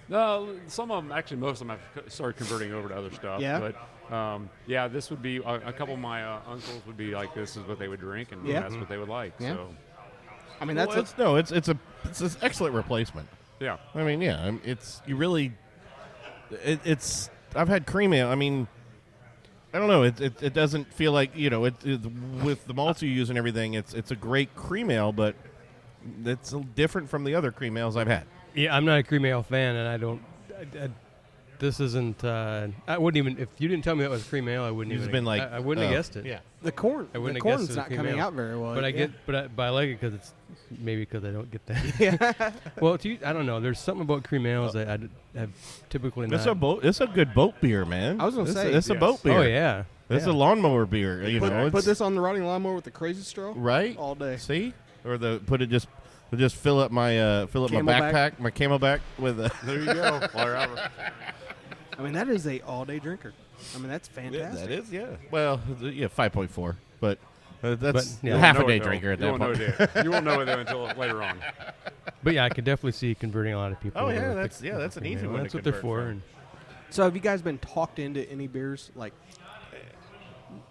No, some of them actually, most of them have started converting over to other stuff. Yeah? But this would be a couple of my uncles would be like, this is what they would drink, and Yeah. that's what they would like. Yeah. So I mean, Well, that's it's an excellent replacement. Yeah. I mean, yeah, it's you really. It's I've had cream ale. I mean, I don't know. It doesn't feel like it with the malts you use and everything. It's a great cream ale, but it's different from the other cream ales I've had. Yeah, I'm not a cream ale fan, and I don't. This isn't. I wouldn't even if you didn't tell me that was cream ale. I wouldn't You've even. been like, I wouldn't have guessed it. Yeah. The corn. I wouldn't the have guessed corn's it was not cream coming ale. out very well. But I yeah. get, but I like it because it's maybe because I don't get that. Well, I don't know. There's something about cream ales that I have typically not. It's a good boat beer, man. I was gonna say, it's a boat beer. Oh yeah, It's a lawnmower beer. Put this on the rotting lawnmower with the crazy straw. Right all day. See, or just fill up my Camelback. backpack, my camelback with. There you go. Whatever. I mean, that is a all-day drinker. I mean, that's fantastic. That is, yeah. Well, yeah, 5.4, but that's yeah. half a day drinker at that You point. won't know it. You won't know it until later on. But yeah, I could definitely see converting a lot of people. Oh, over yeah, with that's an easy cream ale. one to That's what they're convert for. from. And So, have you guys been talked into any beers? Like,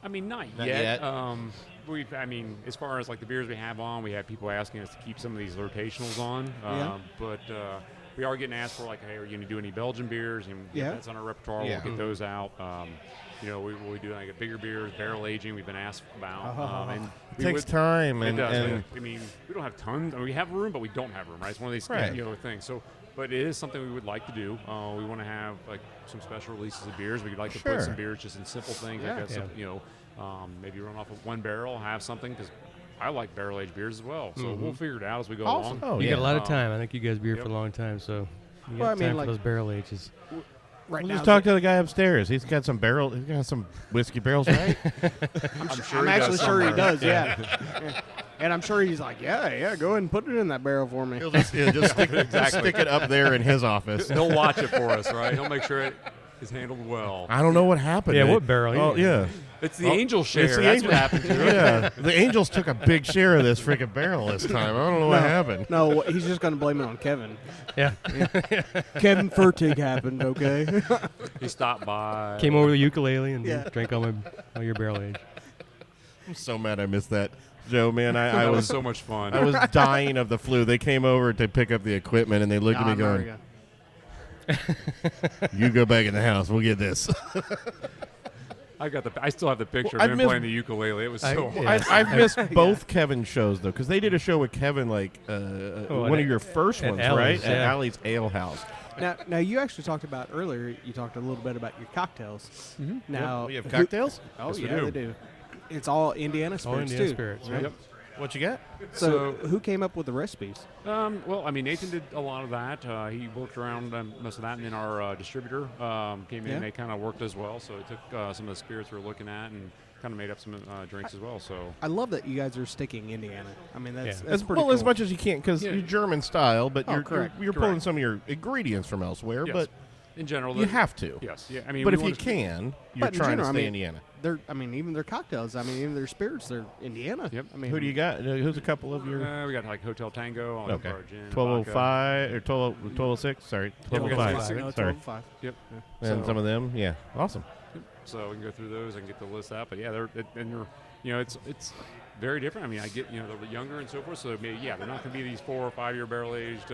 I mean, not Not yet. yet. I mean, as far as like the beers we have on, we have people asking us to keep some of these rotationals on. Yeah. But we are getting asked for like, hey, are you going to do any Belgian beers? And Yeah. that's on our repertoire. Yeah. We'll get those out. We do like bigger beers, barrel aging. We've been asked about. And It we takes would- time, It and, does. and I mean, we don't have tons. I mean, we have room, but we don't have room, right? It's one of these Right. things. So, but it is something we would like to do. We want to have like some special releases of beers. We'd like to Sure. put some beers just in simple things. Yeah. Like maybe run off of one barrel, have something because I like barrel aged beers as well. So we'll figure it out as we go Awesome. along. Oh, you yeah. got a lot of time. I think you guys be here Yep. for a long time, so you Well, got I mean, time like- for those barrel ages. right we'll now, just talk to the guy upstairs. He's got some whiskey barrels, right? I'm sure I'm he actually does sure he somewhere. does. Yeah. Yeah. And I'm sure he's like, yeah, go ahead and put it in that barrel for me. He'll just stick it up there in his office. He'll watch it for us, right? He'll make sure it is handled well. I don't know what happened. Yeah, what barrel? Oh, yeah. It's the angel share. It's the That's angel- what happened to it. Yeah, the Angels took a big share of this freaking barrel this time. I don't know what happened. No, he's just going to blame it on Kevin. Yeah, Kevin Furtig happened, okay? He stopped by. came over the ukulele and Yeah. drank all your barrel age. I'm so mad I missed that, Joe. Man, I That was was so much fun. I was dying of the flu. They came over to pick up the equipment, and they looked at me going, "You go back in the house. We'll get this." I still have the picture Well, of him I've playing the ukulele. It was so hard. yeah. I've missed both Kevin's shows though, because they did a show with Kevin one at- of your first at ones, Alley's, right? At yeah. Alley's Ale House. Now, you actually talked about earlier, you talked a little bit about your cocktails. Mm-hmm. Now, We have who- cocktails. Oh, Yes, we yeah, do. they do. It's all Indiana All spirits, Indiana too. spirits, right? Yep. What you got? So, who came up with the recipes? Well, I mean, Nathan did a lot of that. He worked around most of that, and then our distributor came in. Yeah. They kind of worked as well. So he took some of the spirits we were looking at and kind of made up some drinks as well. So I love that you guys are sticking Indiana. I mean, that's Yeah. pretty Well, cool. as much as you can, because you're German style, but Oh, you're correct. you're pulling Correct. some of your ingredients from elsewhere. yes. But in general, you have to. Yes. Yeah. I mean, But we if you wanna- can, you're But in trying general, to I stay mean, Indiana. even their cocktails. I mean, even their spirits, they're Indiana. Yep. I mean, Who do you got? Who's a couple of your? we got like Hotel Tango. On Okay. our gin, 1205 or 1206? Sorry, Yeah, we got 1205. No, Sorry. 12.5. Yep. And So- some of them, yeah, awesome. So we can go through those and get the list out. But yeah, it's very different. I mean, I get they're younger and so forth. So maybe, they're not going to be these 4 or 5 year barrel aged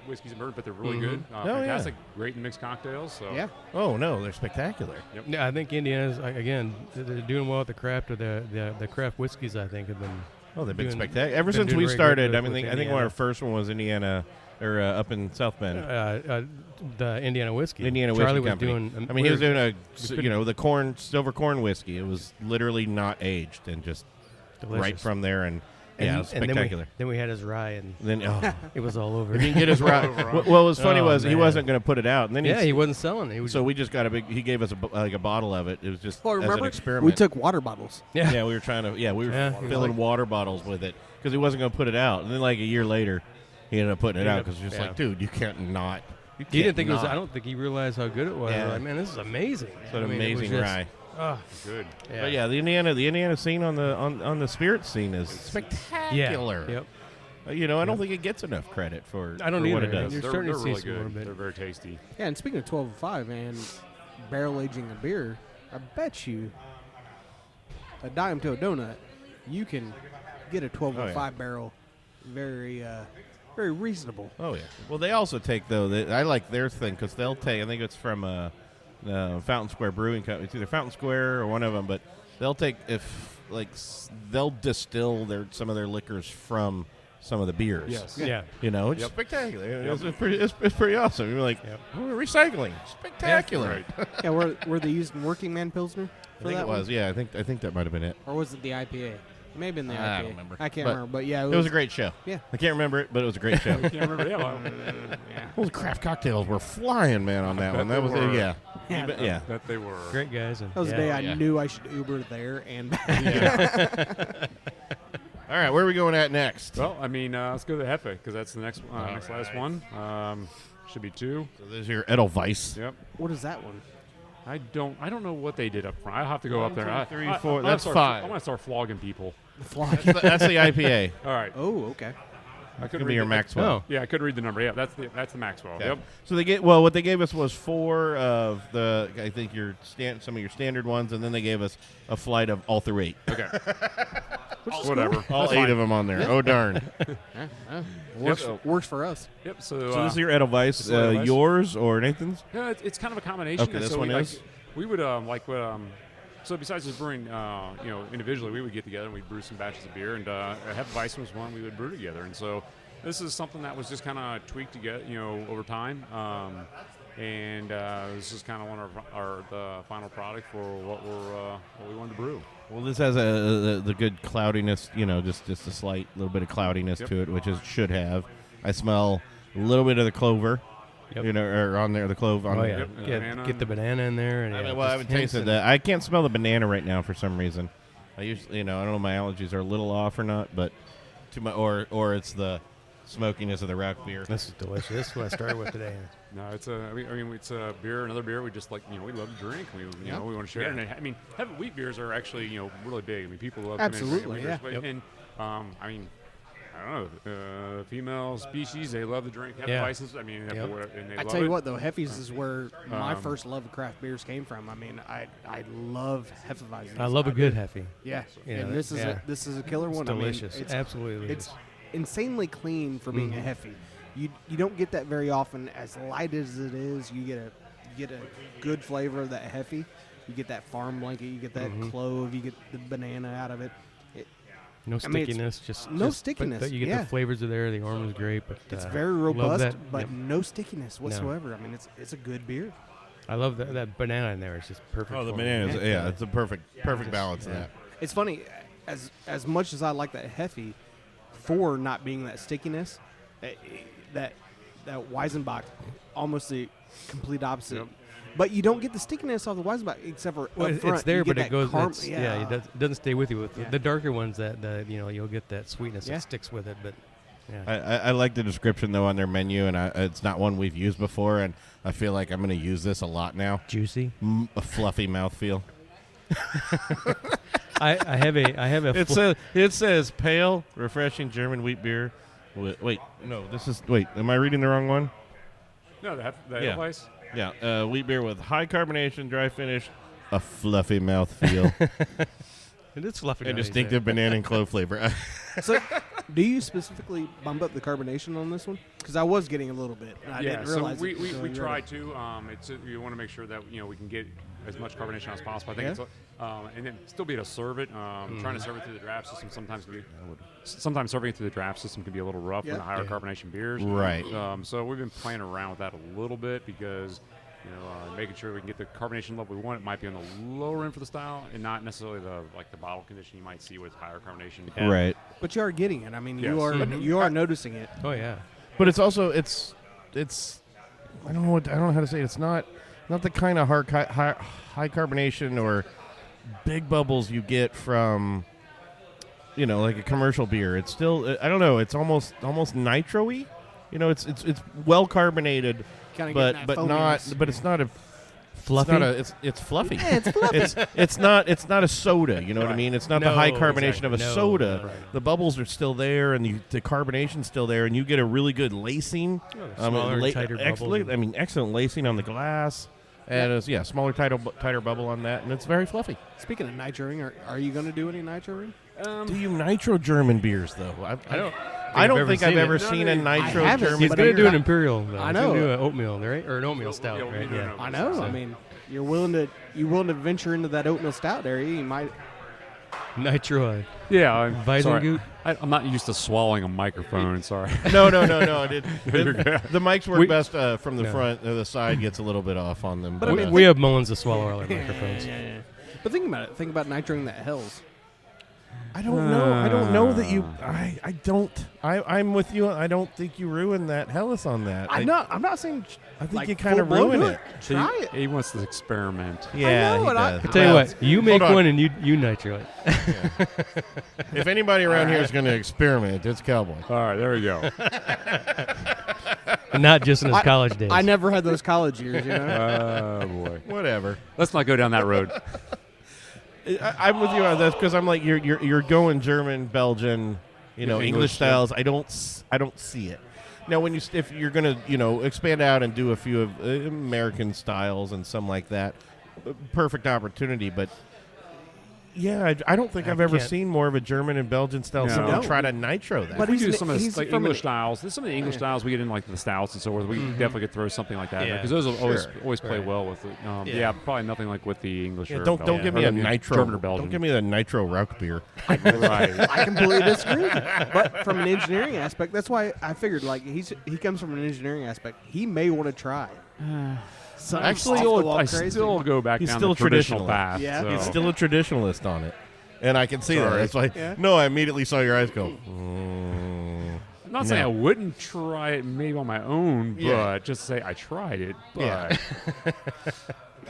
whiskeys and bourbon, but they're really good. Oh, yeah. Fantastic, great and mixed cocktails. So Yeah. Oh no, they're spectacular. Yeah, I think Indiana's again they're doing well at the craft of the craft whiskeys. I think have been. Oh, they've been doing- spectacular ever been since doing we very good started. with- I mean, with I think Indiana. our first one was Indiana, or up in South Bend. The Indiana whiskey. Indiana Charlie Whiskey was Company. doing. I mean, he was doing couldn't- the silver corn whiskey. It was literally not aged and just delicious. right from there, and yeah, it was and spectacular. then we had his rye, and Then it was all over. If you can get his right. Well, what was funny Oh, was he man. wasn't going to put it out, and then he wasn't selling. He was so we just got he gave us a bottle of it. It was just Well, as an remember, experiment. we took water bottles. Yeah, we were trying to. Yeah, we were Yeah, filling water bottles with it because he wasn't going to put it out. And then like a year later, he ended up putting it He out ended because up- just like, dude, you can't not. You He didn't can't think it was. not. I don't think he realized how good it was. Yeah. We're like, man, this is amazing. It's an I mean, it was amazing just- rye. Oh, good. yeah. But yeah, the Indiana scene on the spirit scene is spectacular. Yep. I don't think it gets enough credit for I don't for what either. it does. You're They're starting to see really some more good. of it. They're very tasty. Yeah, and speaking of 12.5 and barrel aging a beer, I bet you a dime to a donut, you can get a 12.5 barrel very very reasonable. Oh yeah. Well, they also take though. I like their thing because they'll take. I think it's from Fountain Square Brewing Company. It's either Fountain Square or one of them, but they'll take they'll distill some of their liquors from some of the beers. Yes. Yeah. You know, it's spectacular. It's pretty awesome. You're like, we're recycling. Spectacular. Right. Yeah, were they using Working Man Pilsner I for think that it was. one? Yeah, I think that might have been it. Or was it the IPA? It may have been the IPA. I don't remember. I can't But remember, but yeah, It was a great show. Yeah. I can't remember it, but it was a great show. Can't remember. Yeah, well, Well, the craft cocktails were flying, man, on that bet one. That they was were. yeah. Yeah. Yeah. that they were. Great guys. And That was the day I knew I should Uber there and back. All right, where are we going at next? Well, I mean, let's go to the Hefe because that's the next last one. Should be 2. So there's your Edelweiss. Yep. What is that one? I don't know what they did up front. I'll have to go up there. 1, 2, 3, 4. I'm gonna That's start, 5. I'm gonna start flogging people. That's the IPA. All right. Oh, okay. I Could be your Maxwell. Yeah, I could read the number. Yeah, that's the Maxwell. Okay. Yep. So what they gave us was 4 of the, I think some of your standard ones, and then they gave us a flight of all through 8. Okay. Whatever. All That's 8 fine. of them on there. Oh darn. Works for us. Yep. So this is your Edelweiss, Edelweiss. yours or Nathan's? Yeah, it's kind of a combination. Okay, this so one is? we would so besides just brewing, individually, we would get together and we'd brew some batches of beer, and Hefeweizen was one we would brew together, and so this is something that was just kind of tweaked to get, over time, and this is kind of one of the final product for what we wanted to brew. Well, this has the good cloudiness, just a slight little bit of cloudiness to it, which it should have. I smell a little bit of the clover, or on there, the clove on there. Get the banana in there. And I haven't tasted that. I can't smell the banana right now for some reason. I usually, I don't know, my allergies are a little off or not, but or it's the smokiness of the rock beer. This is delicious. This is what I started with today. No, it's it's a beer, another beer we just we love to drink. We we want to share. Yeah. And heavy wheat beers are actually really big. I mean, people love Absolutely, heavy yeah. wheat beers, and I don't know, female species, they love to drink Yeah. Hefeweizens. I mean, and they I love tell you it. what, though, Heffies is where my first love of craft beers came from. I mean, I love Hefeweizen. I love a good Heffy. Yeah, Yeah, and this is a killer one. Delicious. I mean, it's Absolutely. It's insanely clean for being a Heffy. You don't get that very often. As light as it is, you get a good flavor of that Heffy. You get that farm blanket. You get that clove. You get the banana out of it. No stickiness, stickiness. But you get the flavors are there. The orange is great, but it's very robust, that. but Yep. no stickiness whatsoever. I mean, it's a good beer. I love that banana in there. It's just perfect. Oh, the for me. banana is, it's a perfect balance of that. It's funny, as much as I like that Heffy, for not being that stickiness, that Weizenbach, almost the complete opposite. Yep. But you don't get the stickiness off the Weizenbach except for Well, up front. it's there, You get but it that goes. caram- It doesn't stay with you. With Yeah. the darker ones, that you'll get that sweetness Yeah. that sticks with it. But yeah, I like the description though on their menu, and it's not one we've used before, and I feel like I'm going to use this a lot now. juicy. A fluffy mouthfeel. I have a. It says pale, refreshing German wheat beer. Wait, no, this is Am I reading the wrong one? No, the Yeah. Hefeweizen. Yeah, wheat beer with high carbonation, dry finish, a fluffy mouthfeel, It is fluffy. and now, distinctive banana and clove flavor. So, do you specifically bump up the carbonation on this one? Because I was getting a little bit. And I didn't realize so we it until you try read it. to. You want to make sure that we can get as much carbonation as possible. I think Yeah. it's and then still be able to serve it. Trying to serve it through the draft system sometimes serving it through the draft system can be a little rough with the higher carbonation beers. Right. So we've been playing around with that a little bit because making sure we can get the carbonation level we want. It might be on the lower end for the style, and not necessarily the bottle condition you might see with higher carbonation. Right. But you are getting it. I mean, Yes. you are noticing it. Oh yeah. But it's also it's I don't know how to say it. It's not the kind of high carbonation or big bubbles you get from like a commercial beer. It's still I don't know. It's almost nitro-y. It's well carbonated, Kinda but getting that not foaminess. but it's not a Fluffy. It's fluffy. Yeah, it's fluffy. It's not a soda. You know what I mean? It's not the No, high carbonation of a exactly. No, soda. right. The bubbles are still there, and the carbonation's still there, and you get a really good lacing. Smaller, tighter excellent. bubbles. I mean, excellent lacing on the glass, and it's smaller, tighter bubble on that, and it's very fluffy. Speaking of nitroing, are you going to do any nitroing? Do you nitro German beers though? I don't. I don't think I've seen it. ever seen a nitro haven't, German. He's but going to do an I- imperial. Though. I He's know. going to do an oatmeal, right? Or an oatmeal stout, right? Yeah. I know. I mean, you're willing to venture into that oatmeal stout area. You might. Nitro. Yeah, I'm sorry. Weizengut? I'm not used to swallowing a microphone. Sorry. No. The mics work best from the front. The side gets a little bit off on them. But I mean, We have Mullins to swallow all our microphones. Yeah. But think about it. Think about nitroing that hells. I don't know. I don't know that you. I don't. I'm with you. I don't think you ruined that Hellas on that. I'm not saying. I think like, you kind of full-blown ruined do it. So Try it. He wants to experiment. Yeah, know, he and does. I tell you what, you make one and you nitro it. If anybody around here is going to experiment, it's Cowboy. All right, there we go. And not just in his college days. I never had those college years, you know. Oh boy. Whatever. Let's not go down that road. I'm with you on this because I'm like you're going German, Belgian, English styles. I don't see it. Now, if you're gonna expand out and do a few of American styles and some like that, perfect opportunity. But yeah, I don't think I've ever seen more of a German and Belgian style. No. Someone No. try to nitro that. But We do some of he's the like from English an- styles. There's some of the English styles we get in like the stouts and so forth. We definitely could throw something like that Yeah. because those will Sure. always play well with it. Yeah, probably nothing like with the English. or don't Belgian. give me Or a the nitro. German or Belgian. Don't give me a nitro Rauch beer. right. I completely disagree with you. But from an engineering aspect, that's why I figured like he comes from an engineering aspect. He may want to try. Actually, I still go back He's down still the traditional traditional. path. Yeah. so. He's still a traditionalist on it, and I can see that. Sorry. It's like Yeah. no, I immediately saw your eyes go. I'm not saying I wouldn't try it maybe on my own, but Yeah. just say I tried it. But Yeah.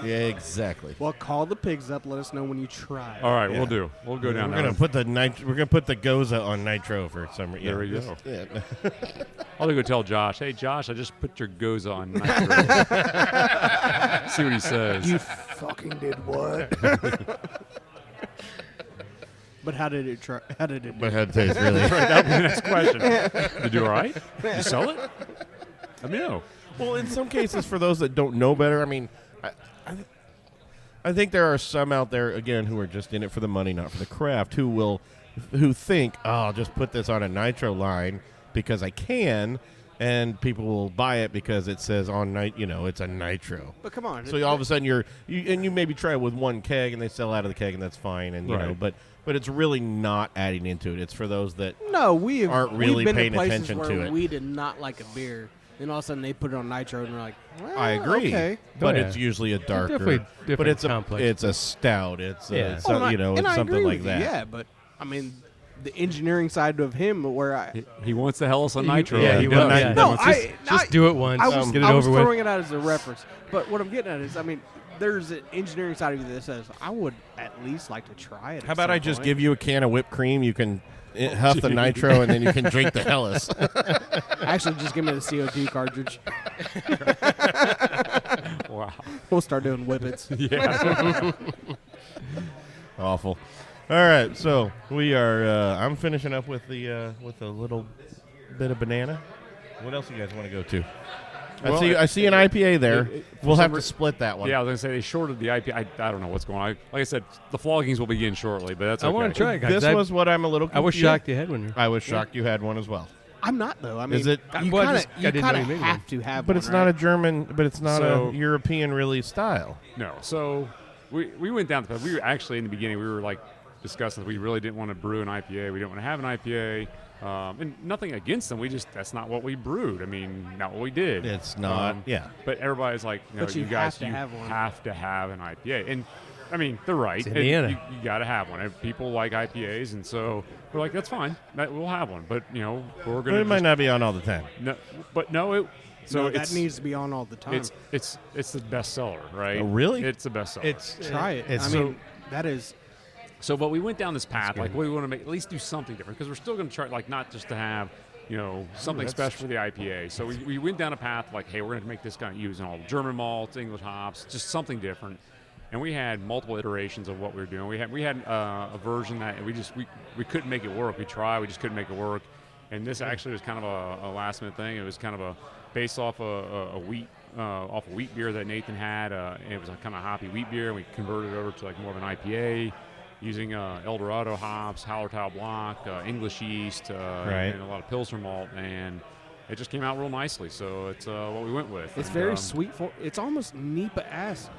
Yeah, exactly. Well, call the pigs up. Let us know when you try. all right, Yeah. we'll do. We'll go down We're there. gonna put the Goza on nitro for some reason. There we go. Yeah. I'll go tell Josh. Hey, Josh, I just put your Goza on nitro. See what he says. You fucking did what? But how did it try? How did it? But how it tastes really? That'll be the next question. Did you do all right? Did you sell it? Let me know. Well, in some cases, for those that don't know better, I mean, I think there are some out there again who are just in it for the money, not for the craft, who think, oh, I'll just put this on a nitro line because I can, and people will buy it because it says on it's a nitro. But come on. So all of a sudden you maybe try it with one keg and they sell out of the keg and that's fine, and but it's really not adding into it. It's for those that No, we aren't really we've been paying to places attention where to it. We did not like a beer. Then all of a sudden they put it on nitro and we're like, well, I agree, Okay. but Oh, yeah. it's usually a darker. Definitely different, but it's complex. it's a stout. It's Yeah. it's Oh, and I it's agree something like with that. you, yeah, but I mean, the engineering side of him, where He wants to hell us on nitro. Yeah, he does. does. Yeah. no, Just do it once. I was, get it I was over with. throwing it out as a reference. But what I'm getting at is, I mean, there's an engineering side of you that says I would at least like to try it. How about I just give you a can of whipped cream? You can huff the nitro, and then you can drink the Hellas. Actually, just give me the CO2 cartridge. Wow. We'll start doing whippets. Yeah. Awful. All right, so we are. I'm finishing up with a little bit of banana. What else do you guys want to go to? Well, I see an IPA there. We'll have to some split that one. Yeah, I was going to say they shorted the IPA. I don't know what's going on. Like I said, the floggings will begin shortly, but that's I okay. want to try it, guys. This was what I'm a little. I was confused. shocked you had one. I was shocked you had one as well. I'm not though. I mean, Is it? You Well, I kind just- I of didn't know you made have one. to have But one, it's not right? a German. But it's not So- a European really style. No. So we went down the path. We were actually in the beginning. We were like discussing that we really didn't want to brew an IPA. We didn't want to have an IPA. And nothing against them. That's not what we brewed. I mean, not what we did. It's not. Yeah. But everybody's like, no, But you guys, have to have one. have to have an IPA. And I mean, they're right. It's And Indiana. You got to have one. And people like IPAs, and so we're like, that's fine. We'll have one. But we're But gonna. it might not be on all the time. No, but no. So No, it's that needs to be on all the time. it's the best seller, right? Oh, really? It's the best seller. Try it. it's I mean, that is. So, but we went down this path. Like, we want to at least do something different because we're still going to try, like, not just to have, something special for the IPA. So we went down a path like, hey, we're going to make this kind of using all German malts, English hops, just something different. And we had multiple iterations of what we were doing. We had a version that we couldn't make it work. We tried, we just couldn't make it work. And this actually was kind of a last minute thing. It was kind of a based off a wheat beer that Nathan had. And it was a kind of hoppy wheat beer. And we converted it over to like more of an IPA. using El Dorado hops, Hallertau block, English yeast, Right. and a lot of Pilsner malt, and it just came out real nicely. So it's what we went with. It's And, very sweet. It's almost Nipa-esque,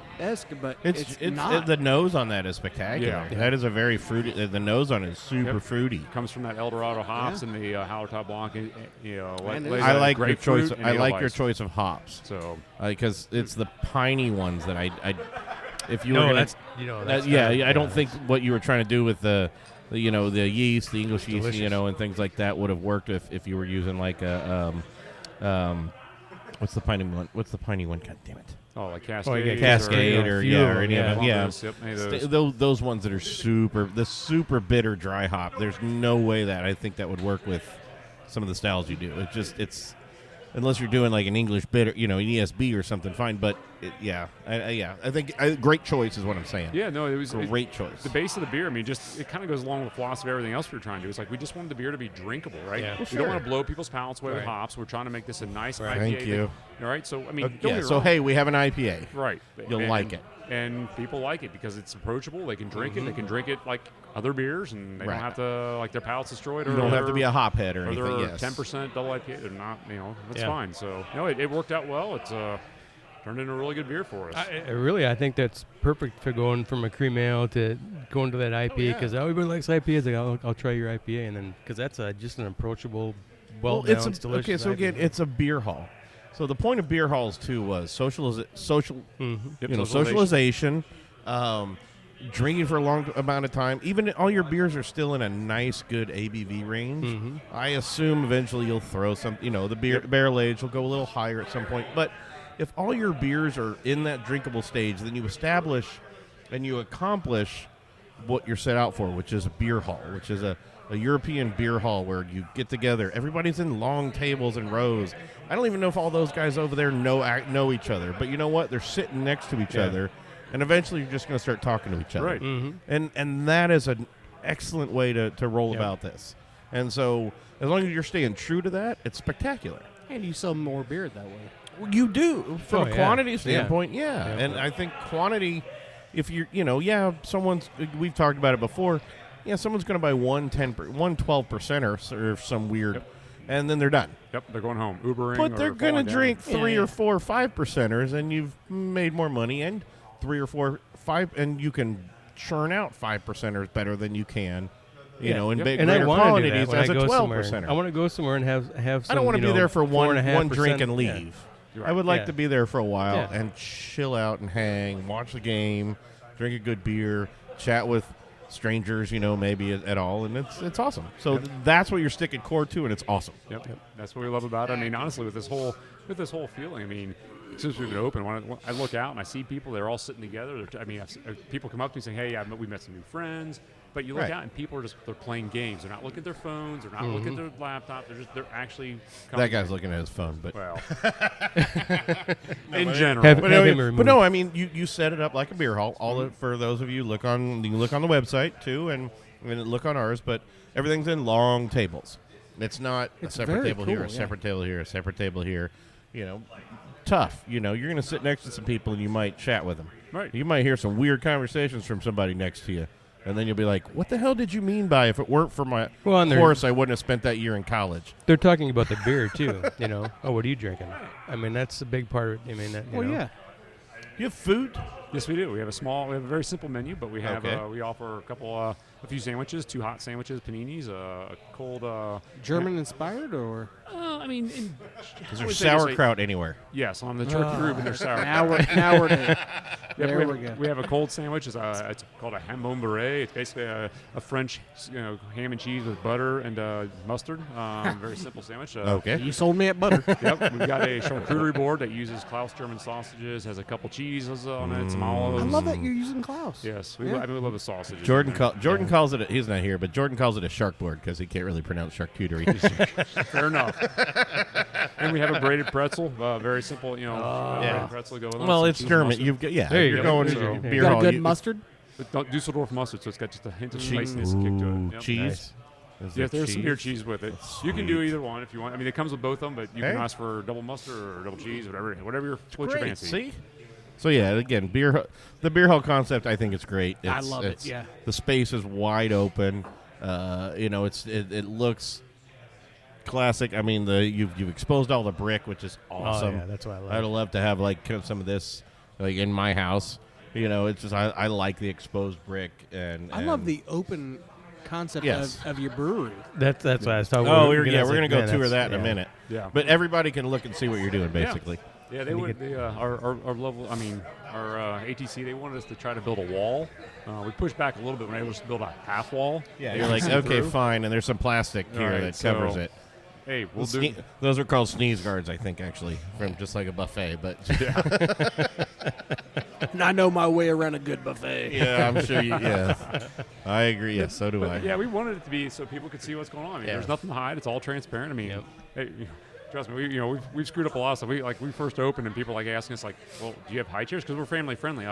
but It's not. the nose on that is spectacular. Yeah. That is a very fruity. The nose on it is super fruity. Comes from that El Dorado hops and the Hallertau Blanc. I like your choice. I like your choice of hops. So because it's the piney ones that I if you No, were gonna, that's- that's yeah, kinda- I don't yeah. think what you were trying to do with the yeast, the English yeast, delicious. and things like that would have worked if you were using like a what's the piney one? What's the piney one? God damn it. Oh, like Cascade, Cascade or any of them. Yeah, any of those. those ones that are super bitter dry hop. There's no way that I think that would work with some of the styles you do. It's unless you're doing like an English bitter, an ESB or something, fine. But I think great choice is what I'm saying. Yeah, no, it was great choice. The base of the beer, I mean, it kind of goes along with the philosophy of everything else we were trying to do. It's like we just wanted the beer to be drinkable, right? Yeah. We don't want to blow people's palates away with hops. We're trying to make this a nice IPA. Thank you. All right, so I mean, don't get me so wrong. hey, we have an IPA. Right. You'll like it. And people like it because it's approachable. They can drink it. They can drink it like other beers, and they Right. don't have to like their palates destroyed. Or You don't have to be a hop head or or anything. they're Yes. 10% double IPA. They're not. That's Yeah. fine. So no, it worked out well. It's turned into a really good beer for us. I think that's perfect for going from a cream ale to going to that IPA because everybody likes IPAs. Like, I'll try your IPA, and then because that's just an approachable, well balanced, delicious. Okay, so again, IPA. it's a beer hall. So the point of beer halls too was socialization, drinking for a long amount of time. Even all your beers are still in a nice, good ABV range. I assume eventually you'll throw some. The barrel age will go a little higher at some point. But if all your beers are in that drinkable stage, then you establish and you accomplish what you're set out for, which is a beer hall, which is a European beer hall where you get together. Everybody's in long tables and rows. I don't even know if all those guys over there know each other, but you know what? They're sitting next to each other, and eventually you're just going to start talking to each other. Right. And that is an excellent way to roll about this. And so as long as you're staying true to that, it's spectacular. And you sell more beer that way. Well, you do from a quantity standpoint, Yeah. And I think quantity, if you're, we've talked about it before. Yeah, someone's going to buy one 12% or some weird, and then they're done. Yep, they're going home, Ubering. But they're going to drink 3 or 4 5%ers, and you've made more money, and 3 or 4 5, and you can churn out 5%ers better than you can, in big and I greater wanna do quantities that when as a I go somewhere. 12%er. I want to go somewhere and have some. I don't want to be there for one 4.5%. drink and Yeah. leave. Right. I would like to be there for a while Yeah. and chill out and hang, watch the game, drink a good beer, chat with strangers, maybe at all, and it's awesome. So that's what you're sticking core to, and it's awesome. Yep. That's what we love about it. I mean, honestly, with this whole feeling, I mean, since we've been open, when I look out and I see people, they're all sitting together. People come up to me saying, "Hey, we met some new friends." But you look Right. out and people are they're playing games. They're not looking at their phones. They're not looking at their laptop. They're actually That guy's looking at his phone, but well, in general. Have But him removed. no, I mean you set it up like a beer hall. For those of you, you can look on the website too, and look on ours. But everything's in long tables. It's not a separate very table here, cool, a separate table here, a separate table here. Tough. You're going to sit next to some people and you might chat with them. Right. You might hear some weird conversations from somebody next to you. And then you'll be like, what the hell did you mean by if it weren't for my course, I wouldn't have spent that year in college? They're talking about the beer too. Oh, what are you drinking? I mean, that's a big part. I mean, Do you have food? Yes, we do. We have a very simple menu, but we have Okay. we offer a few sandwiches, 2 hot sandwiches, paninis, a cold. German inspired or? I mean, Is there sauerkraut anywhere? Yes, on the turkey Reuben, there's sauerkraut. Now we're there. Yeah, There we go. We have a cold sandwich. It's called a hamon beurre. It's basically a French, ham and cheese with butter and mustard. Very simple sandwich. Okay. You sold me at butter. Yep. We've got a charcuterie board that uses Klaus German sausages. Has a couple cheeses on it, some olives. I love that you're using Klaus. Yes, we Yeah. love the sausages. Jordan calls it. He's not here, but Jordan calls it a shark board because he can't really pronounce charcuterie. Fair enough. And we have a braided pretzel. Very simple, braided pretzel to go with. Well, some it's cheese German. mustard. There you You're go. going So- to You beer Got hall. a good mustard? But Dusseldorf mustard, so it's got just a hint of Cheese. spiciness and kick to it. Yep. Cheese. Is there Yes, there's some beer cheese? cheese with it. You can do either one if you want. I mean, it comes with both of them, but you can Hey. ask for double mustard or double cheese, whatever floats your Great. fancy. See? So yeah, again, the beer hall concept, I think it's great. I love it. Yeah, the space is wide open. It looks classic. I mean, you've exposed all the brick, which is awesome. Oh, yeah, that's what I love. I'd love to have like kind of some of this like in my house. It's just I like the exposed brick, and I love the open concept of your brewery. That's what I was talking about. about. We're going to go tour that in a minute. Yeah. But everybody can look and see what you're doing, basically. Yeah, they would. Our level. I mean, our ATC. They wanted us to try to build a wall. We pushed back a little bit when they were to build a half wall. Yeah, you're like, okay, fine, and there's some plastic here that covers it. Hey, we'll do. Those are called sneeze guards, I think, actually, from just like a buffet. But And I know my way around a good buffet. Yeah, I'm sure you. Yeah, I agree. Yes, so do I. Yeah, we wanted it to be so people could see what's going on. I mean, there's nothing to hide. It's all transparent. I mean, hey, trust me, we've screwed up a lot of stuff. We first opened and people asking us well, do you have high chairs? Because we're family friendly.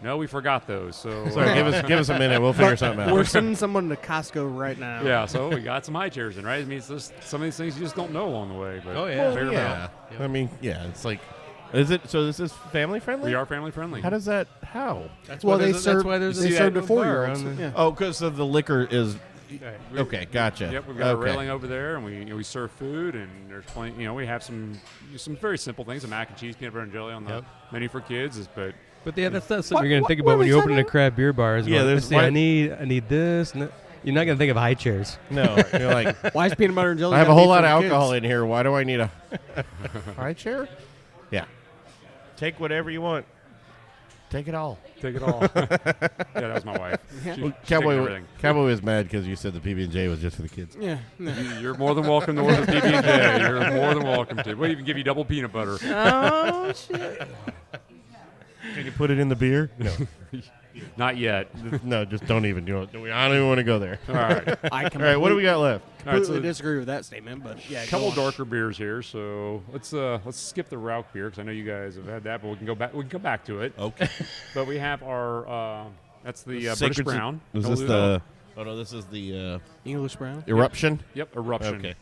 No, we forgot those. So sorry, give us a minute. We'll figure something out. We're sending someone to Costco right now. Yeah, so we got some high chairs in, right? I mean, it's just some of these things you just don't know along the way. But figure them out. I mean, it's like, is it? So this is family friendly? We are family friendly. How does that? How? That's why they serve to 4-year-olds. Yeah. Oh, because of the liquor is. Okay, gotcha. Yep, we've got a railing over there, and we serve food, and there's plenty. We have some very simple things: a mac and cheese, peanut butter and jelly on the menu for kids. But yeah, that's something you're gonna think about when you open a craft beer bar. I need this. And you're not gonna think of high chairs. No, you're like, why is peanut butter and jelly? I have a whole lot of alcohol in here. Why do I need a high chair? Yeah, take whatever you want. Take it all. Take it all. Yeah, that was my wife. Cowboy was mad because you said the PB&J was just for the kids. Yeah. You're more than welcome to order the PB&J. You're more than welcome to. We'll even give you double peanut butter. Oh, shit. Can you put it in the beer? No. Not yet. No, just don't even do it. I don't even want to go there. All right. All right, what do we got left? Completely disagree with that statement, but yeah. A couple darker beers here, so let's skip the Rauch beer because I know you guys have had that, but we can go back. We can come back to it. Okay. But we have our that's the British Brown. Is this the? Oh no, this is the English Brown. Eruption. Yep, Eruption. Okay.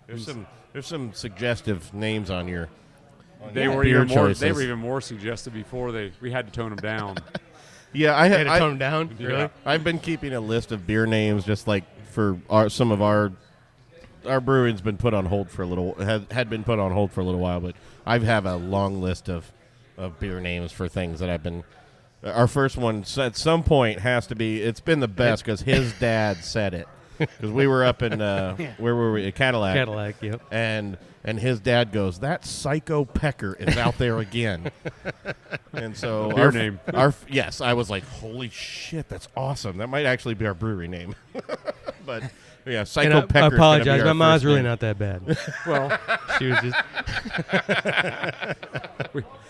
There's some suggestive names on your. They were even more suggestive before we had to tone them down. Yeah, I had to tone them down. Yeah. Really? I've been keeping a list of beer names just like for some of our brewing's been put on hold for a little had been put on hold for a little while, but I have a long list of beer names for things that I've been. Our first one at some point has to be. It's been the best because his dad said it. Because we were up in where were we? Cadillac. Cadillac, yep. And his dad goes, that psycho pecker is out there again. And so beer name. Yes, I was like, holy shit, that's awesome. That might actually be our brewery name. But yeah, psycho pecker. I apologize. My mom's really not that bad. Well, she was just.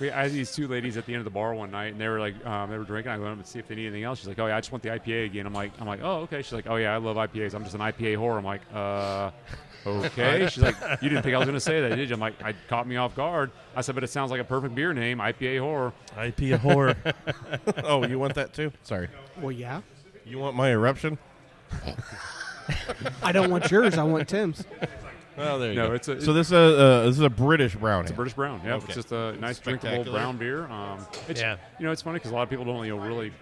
I had these two ladies at the end of the bar one night, and they were like, they were drinking. I went up and see if they need anything else. She's like, oh yeah, I just want the IPA again. I'm like, oh okay. She's like, oh yeah, I love IPAs. I'm just an IPA whore. I'm like, okay. She's like, you didn't think I was going to say that, did you? I'm like, it caught me off guard. I said, but it sounds like a perfect beer name, IPA whore. IPA whore. Oh, you want that too? Sorry. Well, yeah. You want my eruption? I don't want yours. I want Tim's. Oh, there you go. So this is a British brown. It's a British brown. Yeah, okay. It's just a nice drinkable brown beer. It's funny because a lot of people don't really.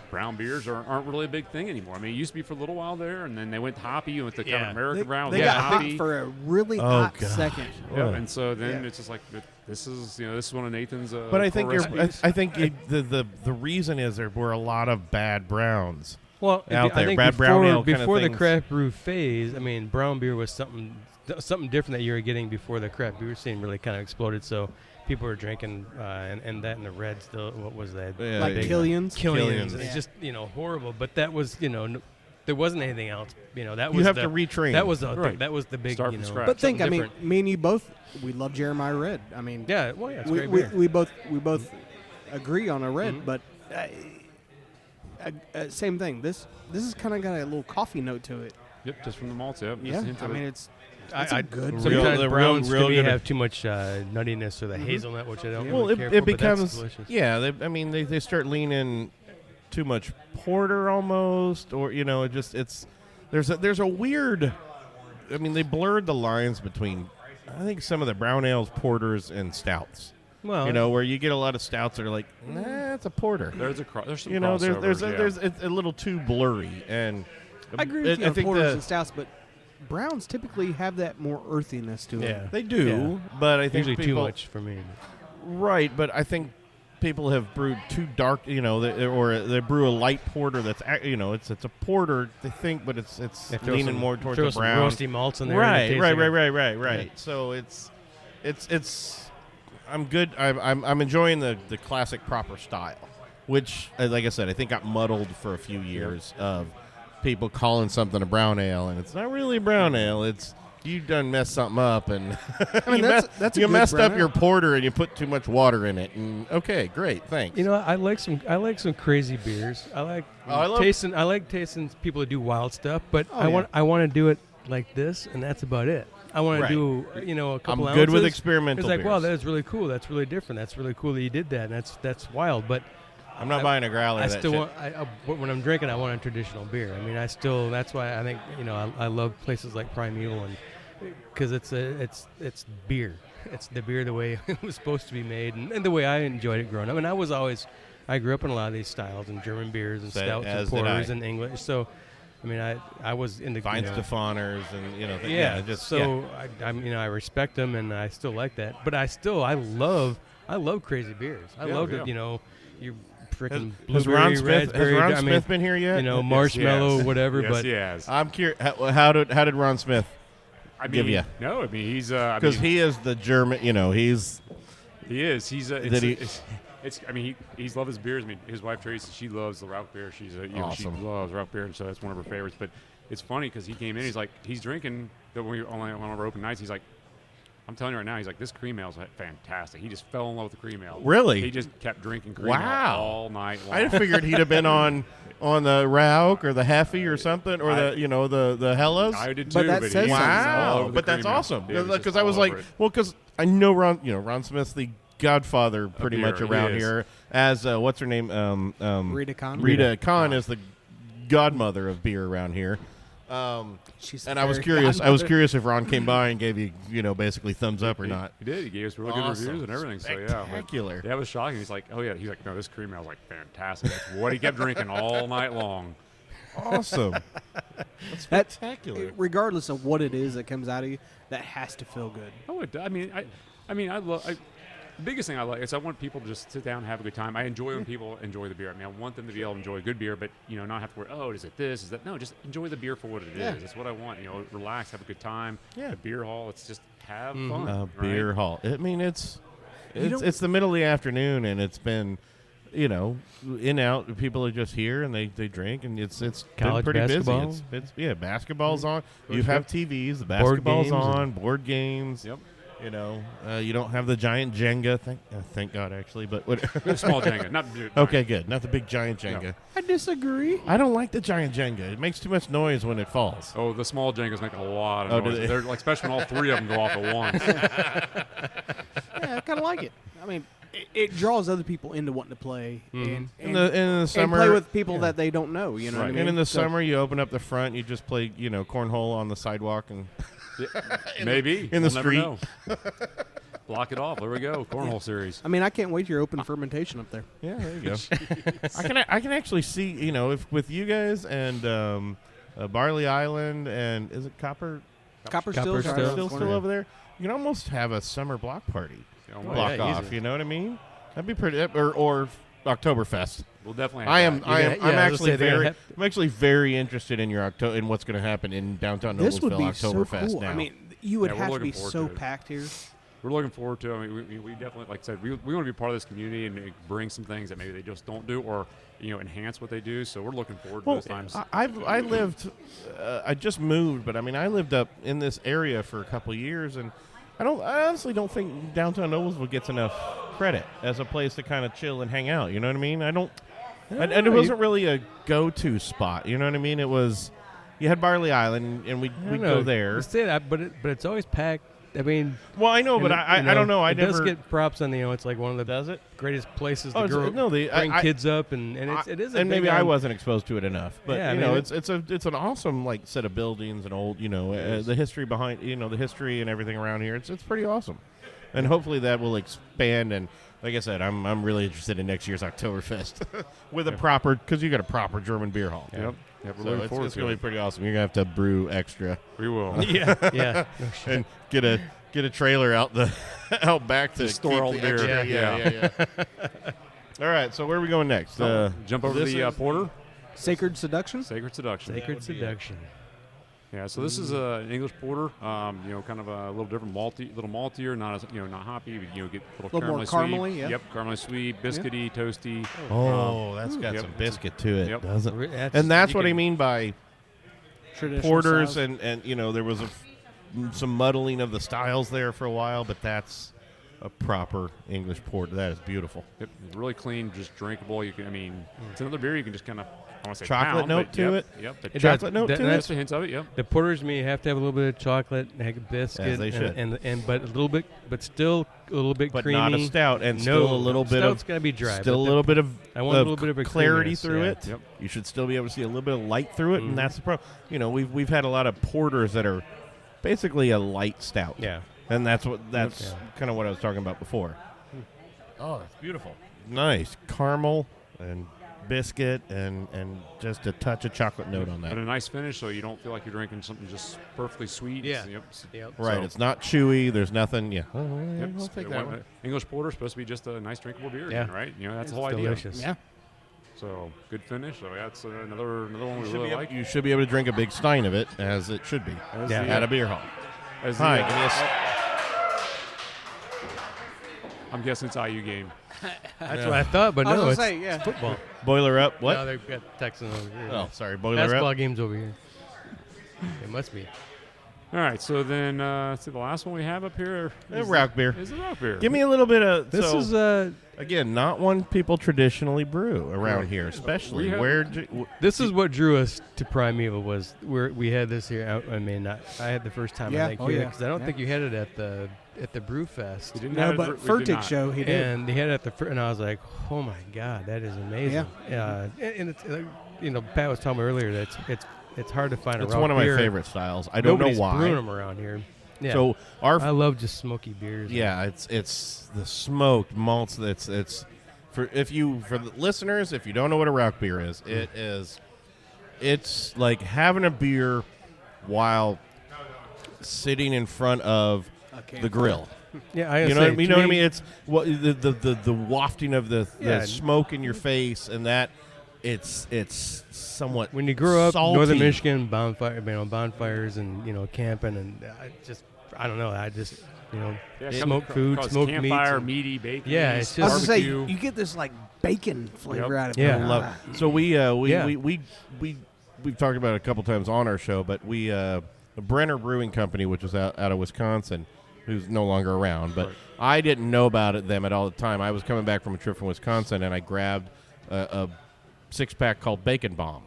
Brown beers aren't really a big thing anymore. I mean, it used to be for a little while there, and then they went hoppy with the kind of American brown. They got hoppy hot for a really hot second. Yeah, and so then it's just like this is one of Nathan's. But I think the reason is there were a lot of bad browns. Well, out there, I think bad brown ale before kind of the craft brew phase, I mean, brown beer was something different that you were getting before the craft beer scene really kind of exploded. So people were drinking and that in the red still. What was that? Yeah, like Killian's. And it's just horrible. But that was there wasn't anything else. That was you have to retrain. That was that was the big. Start from scratch. But think, I mean, me and you both, we love Jeremiah Red. I mean, it's great we, beer. we both agree on a red, but same thing. This has kind of got a little coffee note to it. Yep, just from the malts. Yep. Yeah, I mean it's good. Sometimes browns could have too much nuttiness or the hazelnut, which I don't. Well, really care it for, becomes but that's delicious. They start leaning too much porter almost, or there's a weird. I mean, they blurred the lines between I think some of the brown ales, porters, and stouts. Well, you know, where you get a lot of stouts that are like, nah, it's a porter. There's some you know, crossovers, there's it's a little too blurry, and I agree with you I on think porters and stouts, but browns typically have that more earthiness to them. they do, but I think usually people, too much for me. right? But I think people have brewed too dark, you know, or they brew a light porter that's, you know, it's a porter, they think, but it's leaning more towards the some brown. roasty malts in there. Right. So it's I'm good. I'm enjoying the classic proper style, which, like I said, I think got muddled for a few years of people calling something a brown ale, and it's not really a brown ale. It's you done messed something up, and I mean, that's a you good messed brown up your ale. porter, and you put too much water in it. And okay, great, thanks. You know, I like some crazy beers. I like tasting people that do wild stuff, but I want to do it like this, and that's about it. I want to do a couple I'm good with ounces. experimental It's like, beers. wow, that is really cool. That's really different. That's really cool that you did that. And that's wild. But I'm not buying a growler. I of that still shit. want when I'm drinking, I want a traditional beer. I mean, that's why I think I love places like Primeval, and because it's beer. It's the beer the way it was supposed to be made, and the way I enjoyed it growing up. And I grew up in a lot of these styles and German beers and stouts and porters and English. So. I mean, I was in the Weinstefaners and I respect them and I still like that, but I love crazy beers. I love it. You know, you freaking has Ron raspberry. Smith been here yet? You know, marshmallow, whatever. Yes, but he has. I'm curious. How did Ron Smith give you? No, I mean he's because he is the German. You know, he is. I mean, he's loved his beers. I mean, his wife Tracy, she loves the Rauch beer. She's awesome. She loves Rauch beer, and so that's one of her favorites. But it's funny because he came in, he's drinking on our open nights. He's like, I'm telling you right now, he's like, this cream ale's fantastic. He just fell in love with the cream ale. Really? He just kept drinking cream ale all night long. I figured he'd have been on the Rauch or the Heffy or something, or the Hellas. I did too. But that says wow, but that's awesome because I was like, because I know Ron Smith's the godfather pretty much around here, as what's her name, Rita Kahn. Rita Kahn is the godmother of beer around here. And I was curious if Ron came by and gave you basically thumbs up or not. He did. He gave us really good reviews and everything. Spectacular. So yeah, it was shocking. He's like, he's like, no, this cream ale was like fantastic. That's what he kept drinking all night long. Awesome. That's spectacular. Regardless of what it is that comes out of you, that has to feel good. Oh, it does. I love. The biggest thing I like is I want people to just sit down and have a good time. I enjoy when people enjoy the beer. I mean, I want them to be able to enjoy good beer, but not have to worry. Oh, is it this? Is that? No, just enjoy the beer for what it is. That's what I want. Relax, have a good time. Yeah, a beer hall. It's just have fun. Beer hall. I mean, it's the middle of the afternoon, and it's been, in out. People are just here and they drink, and it's college been pretty basketball. busy. It's basketball's on. You have TVs. The basketball's on. Board games. Yep. You don't have the giant Jenga. Thank God, actually. But what? Small Jenga, not big. Okay, good. Not the big giant Jenga. No. I disagree. I don't like the giant Jenga. It makes too much noise when it falls. Oh, the small Jengas make a lot of noise. They're like, especially when all three of them go off at once. Yeah, I kind of like it. I mean, it draws other people into wanting to play and in the summer, and play with people that they don't know. You know what I mean? And in the summer, you open up the front, you just play cornhole on the sidewalk and maybe in the street. Never know. Block it off. There we go. Cornhole series. I mean, I can't wait your open fermentation up there. Yeah, there you go. I can actually see if with you guys and Barley Island and is it Copper Still still over there? You can almost have a summer block party. Block off. Easy. You know what I mean? That'd be pretty. Or Oktoberfest. We'll definitely. I'm actually very interested in in what's going to happen in downtown Noblesville this would be Oktoberfest so cool. now. I mean, you would we're have to looking be forward so to it. packed here. We're looking forward to it. I mean, we definitely, like I said, we want to be part of this community and bring some things that maybe they just don't do, or enhance what they do. So we're looking forward to those times. I lived. I just moved, but I mean, I lived up in this area for a couple of years, and I honestly don't think downtown Noblesville gets enough credit as a place to kind of chill and hang out. You know what I mean? I don't. And it wasn't really a go-to spot. You know what I mean? It was. You had Barley Island, and we'd go there. You say that, but it's always packed. I mean, well, I know, but I don't know. It does get props on it's like one of the greatest places to bring kids up, and it is. And maybe I wasn't exposed to it enough, but it's an awesome set of buildings and old, the history behind the history and everything around here. It's pretty awesome. and hopefully that will expand. And like I said, I'm really interested in next year's Oktoberfest with a proper, because you got a proper German beer hall. Yep. Yep. We're So looking it's forward to going to it. be pretty awesome. You're going to have to brew extra. We will. Yeah. And get a trailer out back to store keep all the beer. extra. Yeah. All right, so where are we going next? Jump over to the porter. Sacred Seduction? Sacred Seduction. Sacred Seduction. Yeah, so this is an English porter. Kind of a little different, little maltier, not as not hoppy, but get a little more caramelly caramely, sweet. yeah. Yep, caramelly sweet, biscuity, toasty. That's got Yep. some biscuit to it, Yep. doesn't it? That's- And that's you what I can- mean by Traditional porters, styles. and there was some muddling of the styles there for a while, but that's a proper English porter. That is beautiful. Yep, really clean, just drinkable. You can, it's another beer you can just kind of, I want to say Chocolate pound, note but to yep, it? Yep, It Chocolate does. note That- to it? just a hint of it. Yep. The porters, you have to have a little bit of chocolate, heck, biscuit, As they should. and but a little bit, but still a little bit But creamy. not a stout, and No, still a little bit stout's of gotta be dry. still a but little bit of I want a little bit of a clarity creaminess, through yeah. it. Yep. You should still be able to see a little bit of light through it, and that's the problem. We've had a lot of porters that are basically a light stout. Yeah. And that's kind of what I was talking about before. Oh, that's beautiful. Nice caramel and biscuit and just a touch of chocolate note on that. And a nice finish, so you don't feel like you're drinking something just perfectly sweet. Yeah. Yep. Right, So- it's not chewy. There's nothing. Yeah. Yep. I'll take So that one. English porter is supposed to be just a nice drinkable beer, Yeah. again, right? That's the It's whole idea. delicious. Yeah. So good finish. So that's another one we You should really be like. you should be able to drink a big stein of it, as it should be, As Yeah. the, at a beer hall. as Hi, the, give me a I'm guessing it's IU game. That's what I thought, but I was no, gonna it's say, yeah. football. boiler up. What? No, they've got Texans over here. Oh, sorry, boiler Basketball up. games over here. It must be. All right, so then see the last one we have up here is Rock beer. Is the rock beer? Give me a little bit of. This so, is again not one people traditionally brew around here, especially We have- where. this is what drew us to Primeval was where we had this here. I had the first time Yeah. I think Oh, here yeah. because I don't Yeah. think you had it at the Brew Fest. We didn't No, have it, but we did Furtick not. show he did. And they had it at and I was like, oh my god, that is amazing. And it's Pat was telling me earlier that it's hard to find It's a raw one of my beer. favorite styles. I don't Nobody's know why. brewing them around here. Yeah. So I love just smoky beers. yeah, it's the smoked malts. It's for the listeners, if you don't know what a rock beer is, it's like having a beer while sitting in front of the grill. Yeah, I You know what I mean? It's what the wafting of the Yeah. smoke in your face, and that it's somewhat when you grow up salty. northern Michigan, bonfires and camping, and I don't know. I just smoke food, smoke meats, campfire, and- meaty bacon. Yeah, it's just I was gonna say barbecue. you get this like bacon flavor Yep. out of Yeah. it. I love it. So we've talked about it a couple times on our show, but the Brenner Brewing Company, which was out of Wisconsin, who's no longer around, but I didn't know about them at all the time. I was coming back from a trip from Wisconsin, and I grabbed a 6-pack called Bacon Bomb.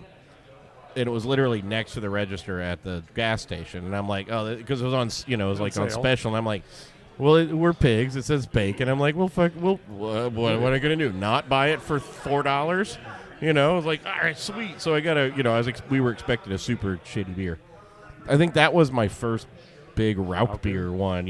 And it was literally next to the register at the gas station, and I'm like, oh, because it was on, it was like on sale. special, and I'm like, well, we're pigs. It says bacon. I'm like, well, fuck, what am I gonna do? Not buy it for $4? I was like, all right, sweet. So I gotta, we were expecting a super shitty beer. I think that was my first big Rauch beer one,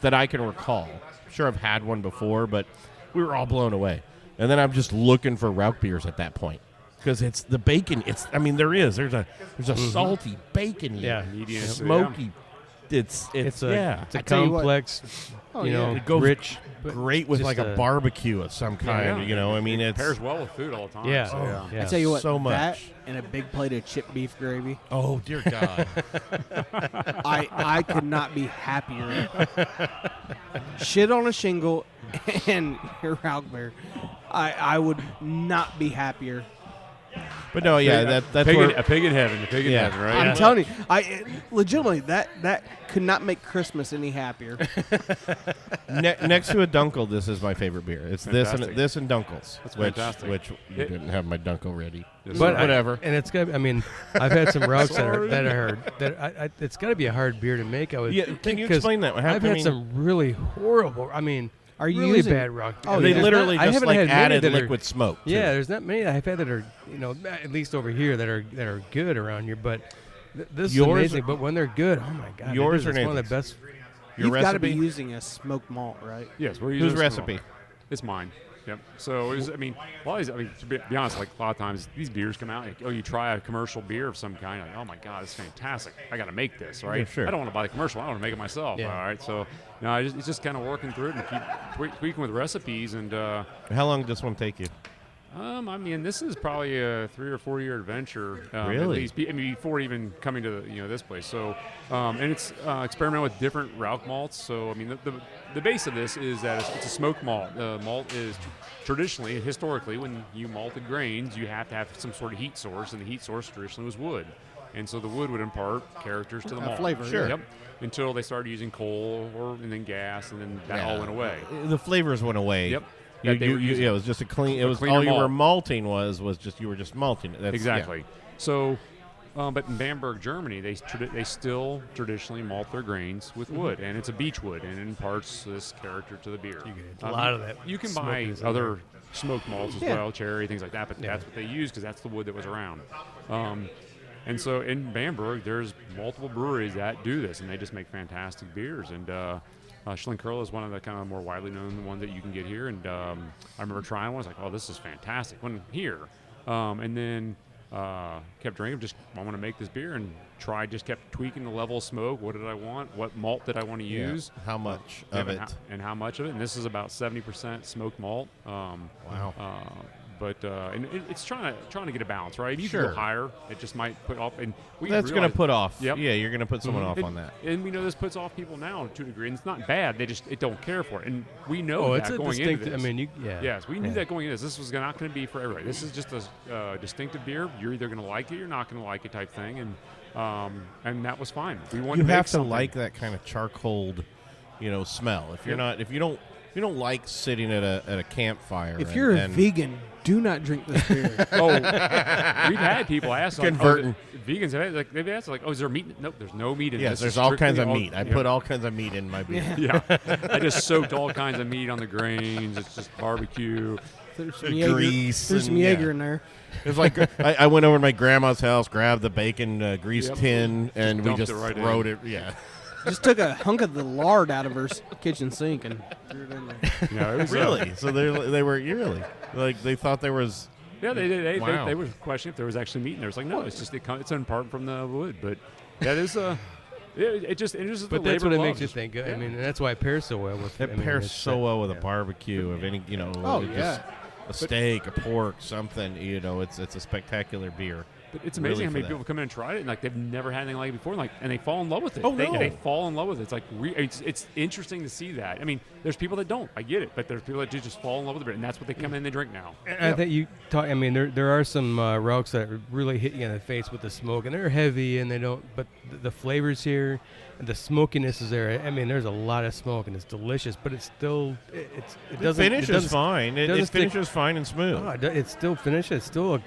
that I can recall. Sure, I've had one before, but we were all blown away. And then I'm just looking for Rauch beers at that point. Because it's the bacon. There's a salty bacon, Meatiness, smoky. It's a I tell you what. complex, it goes rich, great with just like a barbecue of some kind. It It's pairs well with food all the time. Yeah. So, Yeah. I tell you what, so much. that and a big plate of chipped beef gravy. Oh dear God! I could not be happier. Shit on a shingle and your Rauch beer. I would not be happier. But no, yeah, that's pig where a pig in heaven, a pig in Yeah. heaven, right? I'm telling you, legitimately that could not make Christmas any happier. next to a Dunkel, this is my favorite beer. It's Fantastic. this and Dunkels, That's which fantastic. you didn't have my Dunkel ready. Yes, But sir. whatever. And it's got. I mean, I've had some Rauchs it's got to be a hard beer to make. I would. Yeah, think, can you 'cause explain that? I've had some really horrible. I mean, Are you really using- bad Rauch. Oh, They yeah. literally I just haven't like had many added that are- liquid smoke. to Yeah, it. there's not many that I've had that are at least over here that are good around here. But this Yours is amazing. But when they're good, oh my god, yours it's or one of the Nathan's? best. Your You've got to be recipe? using a smoked malt, right? Yes, we're using Whose a recipe? It's mine. Yep. So it was, I mean, a lot of these, I mean, to be honest, like a lot of times these beers come out. Like, oh, you try a commercial beer of some kind. Like, oh my God, it's fantastic. I got to make this, right? Yeah, sure. I don't want to buy the commercial. I want to make it myself. Yeah. All right. So no, it's just kind of working through it and keep tweaking with recipes. And How long did this one take you? I mean, this is probably a 3 or 4 year adventure. At Really? least, I mean, before even coming to this place. So, and it's experimenting with different Rauch malts. So, I mean, the base of this is that it's a smoked malt. The malt is traditionally, historically, when you malted grains, you have to have some sort of heat source, and the heat source traditionally was wood. And so the wood would impart characters to the malt. Flavor. Sure. Yep. Until they started using coal and then gas, and then that all went away. The flavors went away. Yep. You, That they were using. yeah, it was just a clean. It was cleaner all you were malt. malting was just you were just malting it. That's, Exactly. yeah. So, but in Bamberg, Germany, they still traditionally malt their grains with wood, and it's a beech wood, and it imparts this character to the beer. You get a lot of that You can buy smokiness in other smoked malts as Yeah. well, cherry, things like that, but that's what they use because that's the wood that was around. And so in Bamberg, there's multiple breweries that do this, and they just make fantastic beers. And Schlenkerla is one of the kind of more widely known ones that you can get here. And I remember trying one. I was like, oh, this is fantastic. When here. And then kept drinking. I want to make this beer and just kept tweaking the level of smoke. What did I want? What malt did I want to Yeah. use? How much of it? And how much of it? And this is about 70% smoked malt. Wow. And it's trying to get a balance, right? If you can Sure. go higher, it just might put off. And That's going to put off. Yep. Yeah, you're going to put someone off on that. And we know this puts off people now to a degree, and it's not bad. They just don't care for it, and we know Oh, that it's a going distinct. into this. I mean, Yes, we knew Yeah. that going into this. This was not going to be for everybody. This is just a distinctive beer. You're either going to like it, or you're not going to like it, type thing, and that was fine. We wanted You to make have to something. like that kind of charcoal, smell. If you're not, if you don't like sitting at a campfire. If you're a vegan, do not drink this beer. Oh, we've had people ask, like, Converting. vegans they've asked, like, oh, is there meat? Nope, there's no meat in yes, this. there's It's all kinds of strictly meat. I put all kinds of meat in my beer. Yeah, I just soaked all kinds of meat on the grains. It's just barbecue. There's some Jaeger, Grease there's some and- Jaeger yeah. in there. It's like I went over to my grandma's house, grabbed the bacon grease Yep. tin, and we dumped just it right in. throwed it. Yeah, Just took a hunk of the lard out of her kitchen sink and threw it in there. No, it was, really. So they were really like they thought there was. Yeah, they did. Wow. They were questioning if there was actually meat in there. It's like, no, it's just it's in part from the wood. But that is it just But the that's labor what it of makes love. you think. Yeah. I mean, that's why it pairs so well with. It I mean, pairs it's so well with a yeah. barbecue of any Oh, just yeah. a steak, a pork, something. It's a spectacular beer. But it's Really amazing how for many that. people come in and try it, and like they've never had anything like it before, and they fall in love with it. Oh, they, no. they fall in love with it. It's like it's interesting to see that. I mean, there's people that don't. I get it, but there's people that do just fall in love with it, and that's what they come in and they drink now. And I think you talk. I mean, there are some Rauchs that really hit you in the face with the smoke, and they're heavy, and they don't. But the flavors here, and the smokiness is there. I mean, there's a lot of smoke, and it's delicious. But it's still it The doesn't. finish it doesn't, is fine. It doesn't stick- finishes fine and smooth. Oh, it's still finished. It's still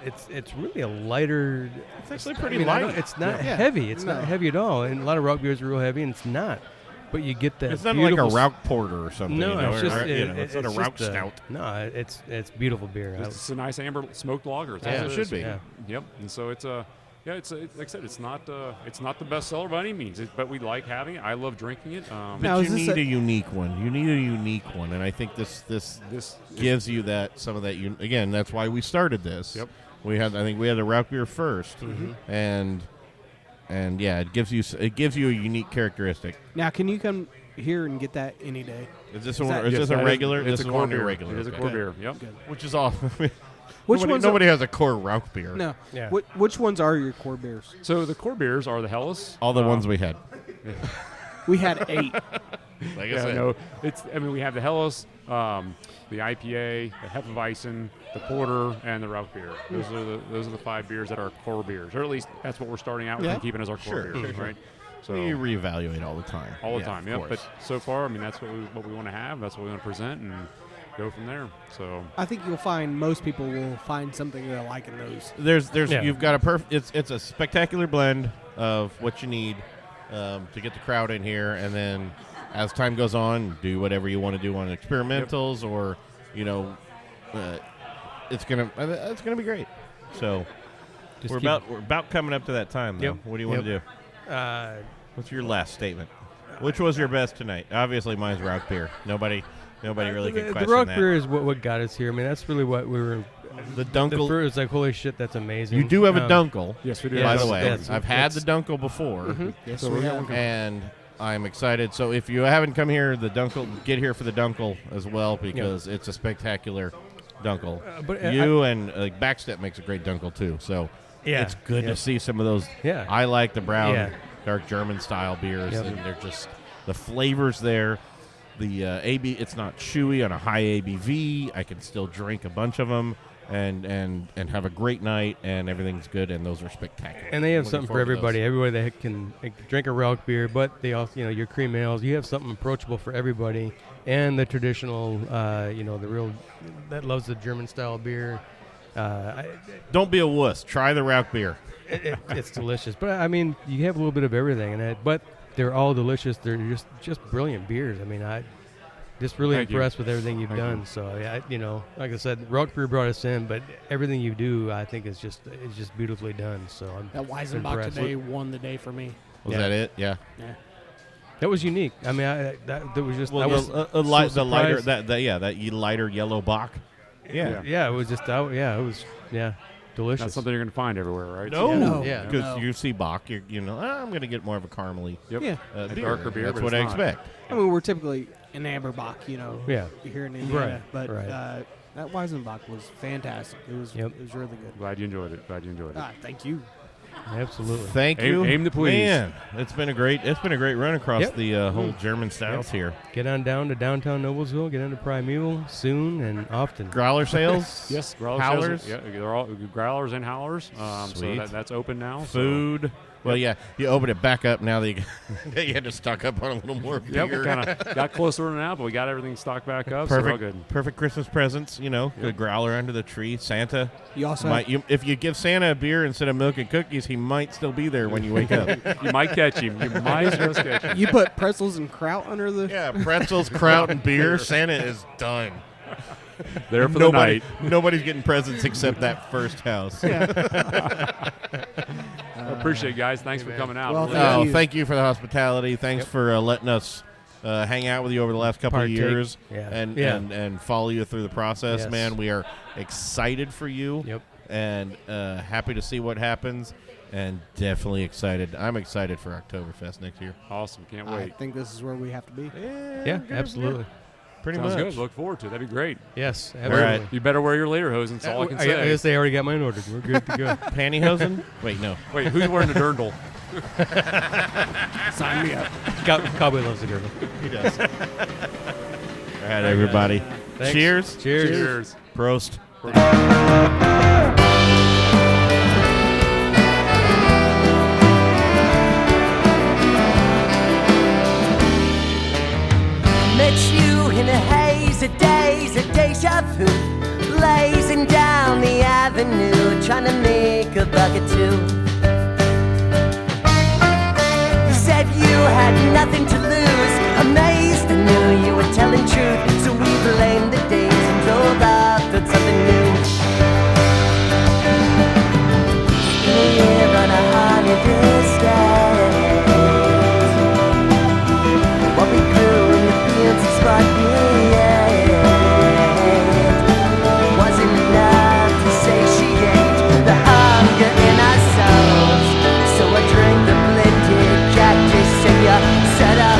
it's really a lighter. It's actually pretty I mean, I light. don't- It's not Yeah. heavy. It's No. not heavy at all. And a lot of Rauch beers are real heavy, and it's not. But you get that. It's not like a beautiful Rauch porter or something. No, it's just it's not a it's Rauch just stout. No, it's beautiful beer. It's a nice amber smoked lager. It's Yeah, all it is. should be. Yeah. Yep. And so it's like I said, it's not the best seller by any means, but we like having it. I love drinking it. Now, But is you this need a- a unique one. You need a unique one, and I think this This gives you some of that. Again, that's why we started this. Yep. I think we had the Rauch beer 1st and yeah, it gives you a unique characteristic. Now, can you come here and get that any day? Is this Is that- is Yes, this that a is- regular? It's This a is core one beer. regular. It is a okay. core beer. Yep. Which is all. Which ones? Nobody has a core Rauch beer. No. Yeah. Which ones are your core beers? So the core beers are the Helles. All the ones we had. We had 8. Like I Yeah, said. no, we have the Helles, the IPA, the Hefeweizen, the Porter, and the Rauch beer. Those are the 5 beers that are core beers, or at least that's what we're starting out with Yeah. and keeping as our core Sure, beers, sure. right? So We reevaluate all the time. all the Yeah, time, of yeah. course. But so far, I mean, that's what we want to have. That's what we want to present and go from there. So I think you'll find most people will find something they like in those. There's Yeah. you've got it's a spectacular blend of what you need to get the crowd in here, and then as time goes on, do whatever you want to do on experimentals, or it's gonna be great. So Just we're keep- about coming up to that time. Though. Yep. What do you want to do? Uh, What's your last statement? Which was your best tonight? Obviously, mine's rock beer. Nobody really can question the rock that. beer is what got us here. I mean, that's really what we were. The Dunkel. The is like, holy shit, that's amazing. You do have a Dunkel. Yes, we do. By Yes, the way, yes, I've had the Dunkel before. Yes, So we we got have. one And I'm excited. So if you haven't come here, the Dunkel, get here for the Dunkel as well because it's a spectacular Dunkel. But and Backstep makes a great Dunkel too. So Yeah. it's good to see some of those. Yeah. I like the brown, Yeah. dark German style beers, Yep. and they're just the flavors there. The AB, it's not chewy on a high ABV. I can still drink a bunch of them. And have a great night, and everything's good, and those are spectacular. And they have Looking something for forward to those. everybody. Everybody that can drink a rock beer, but they also, your cream ales. You have something approachable for everybody, and the traditional, the real that loves the German style beer. Don't be a wuss. Try the rock beer. It's delicious, but I mean, you have a little bit of everything in it. But they're all delicious. They're just brilliant beers. I mean, just really Thank you. impressed with everything you've Thank done. you. So like I said, rock beer brought us in, but everything you do, I think, is just beautifully done. So I'm That Weizenbach impressed. today won the day for me. Was Yeah. that it? Yeah. Yeah. That was unique. I mean, that was just. Well, I was the lighter surprised. that lighter yellow Bach. Yeah. Yeah, it was just. It was delicious. That's something you're going to find everywhere, right? No, No. Yeah. because No. you see Bach, I'm going to get more of a caramely Yep. Yeah. A beer. darker beer, That's but what it's I not. expect. I mean, we're typically an Amberbach, Yeah. here in Indiana. Right, But right. that Weizenbach was fantastic. It was Yep. it was really good. Glad you enjoyed it. Thank you. Absolutely. Thank Aim- you. aim to please. Man, it's been a great run across Yep. the whole German styles here. Get on down to downtown Noblesville. Get into Primeval soon and often. Growler sales. Yes, growlers. Howlers. Yeah, they're all growlers and howlers. So Sweet. that's open now. Food. Well, yeah, you open it back up now that you had to stock up on a little more beer. Yep, we kind of got closer to now, but we got everything stocked back up. So we're all good. Perfect Christmas presents. Good growler under the tree. Santa. You also If you give Santa a beer instead of milk and cookies, he might still be there when you wake up. You might catch him. You might just catch him. you put pretzels and kraut under the. Yeah, pretzels, kraut, and beer. Santa is done. There for the night. Nobody's getting presents except that first house. I appreciate it, guys. Thanks for coming out. Well, Really Thank you for the hospitality. Thanks for letting us hang out with you over the last couple Partake. of years Yeah. and follow you through the process, Yes. man. We are excited for you Yep. and happy to see what happens and definitely excited. I'm excited for Oktoberfest next year. Awesome. Can't I wait. think this is where we have to be. Yeah, absolutely. Pretty Sounds much. good. Look forward to it. That'd be great. Yes, All absolutely. right. You better wear your lederhosen. That's all I can say. I guess they already got mine ordered. We're good to go. Pantyhosen? Wait, no. Wait, who's wearing the dirndl? Sign me up. Cowboy loves the girdle. He does. All right, everybody. Thanks. Cheers. Cheers. Prost. Met you in a haze of days, a deja vu, blazing down the avenue, trying to make a buck or two. You said you had nothing to lose, amazed and knew you were telling truth, so we blamed the days and drove out for something new. Here on a holiday stay. What we grew in the fields is what we ate. Wasn't enough to satiate the hunger in our souls. So I drank the blended cactus and you set up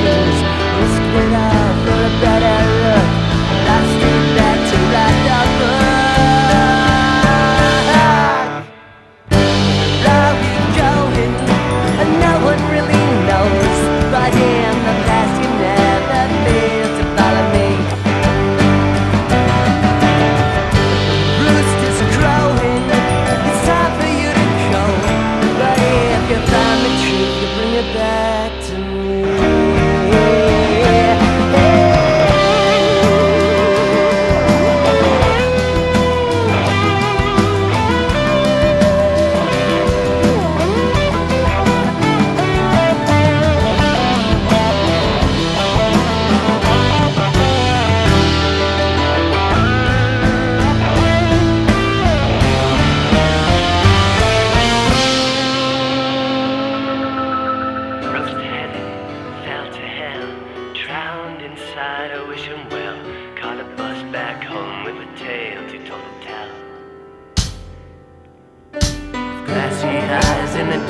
things. Risked it all for a better look. Lost it back to write the book. Are we going? And no one really knows. But in the past you never failed to follow me. Roosters crowing, it's time for you to go. But if you find the truth, you bring it back to me.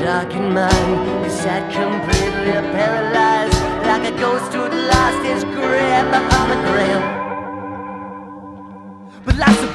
Darkened mind, he sat completely paralyzed, like a ghost who'd lost his grip upon the ground. But life's a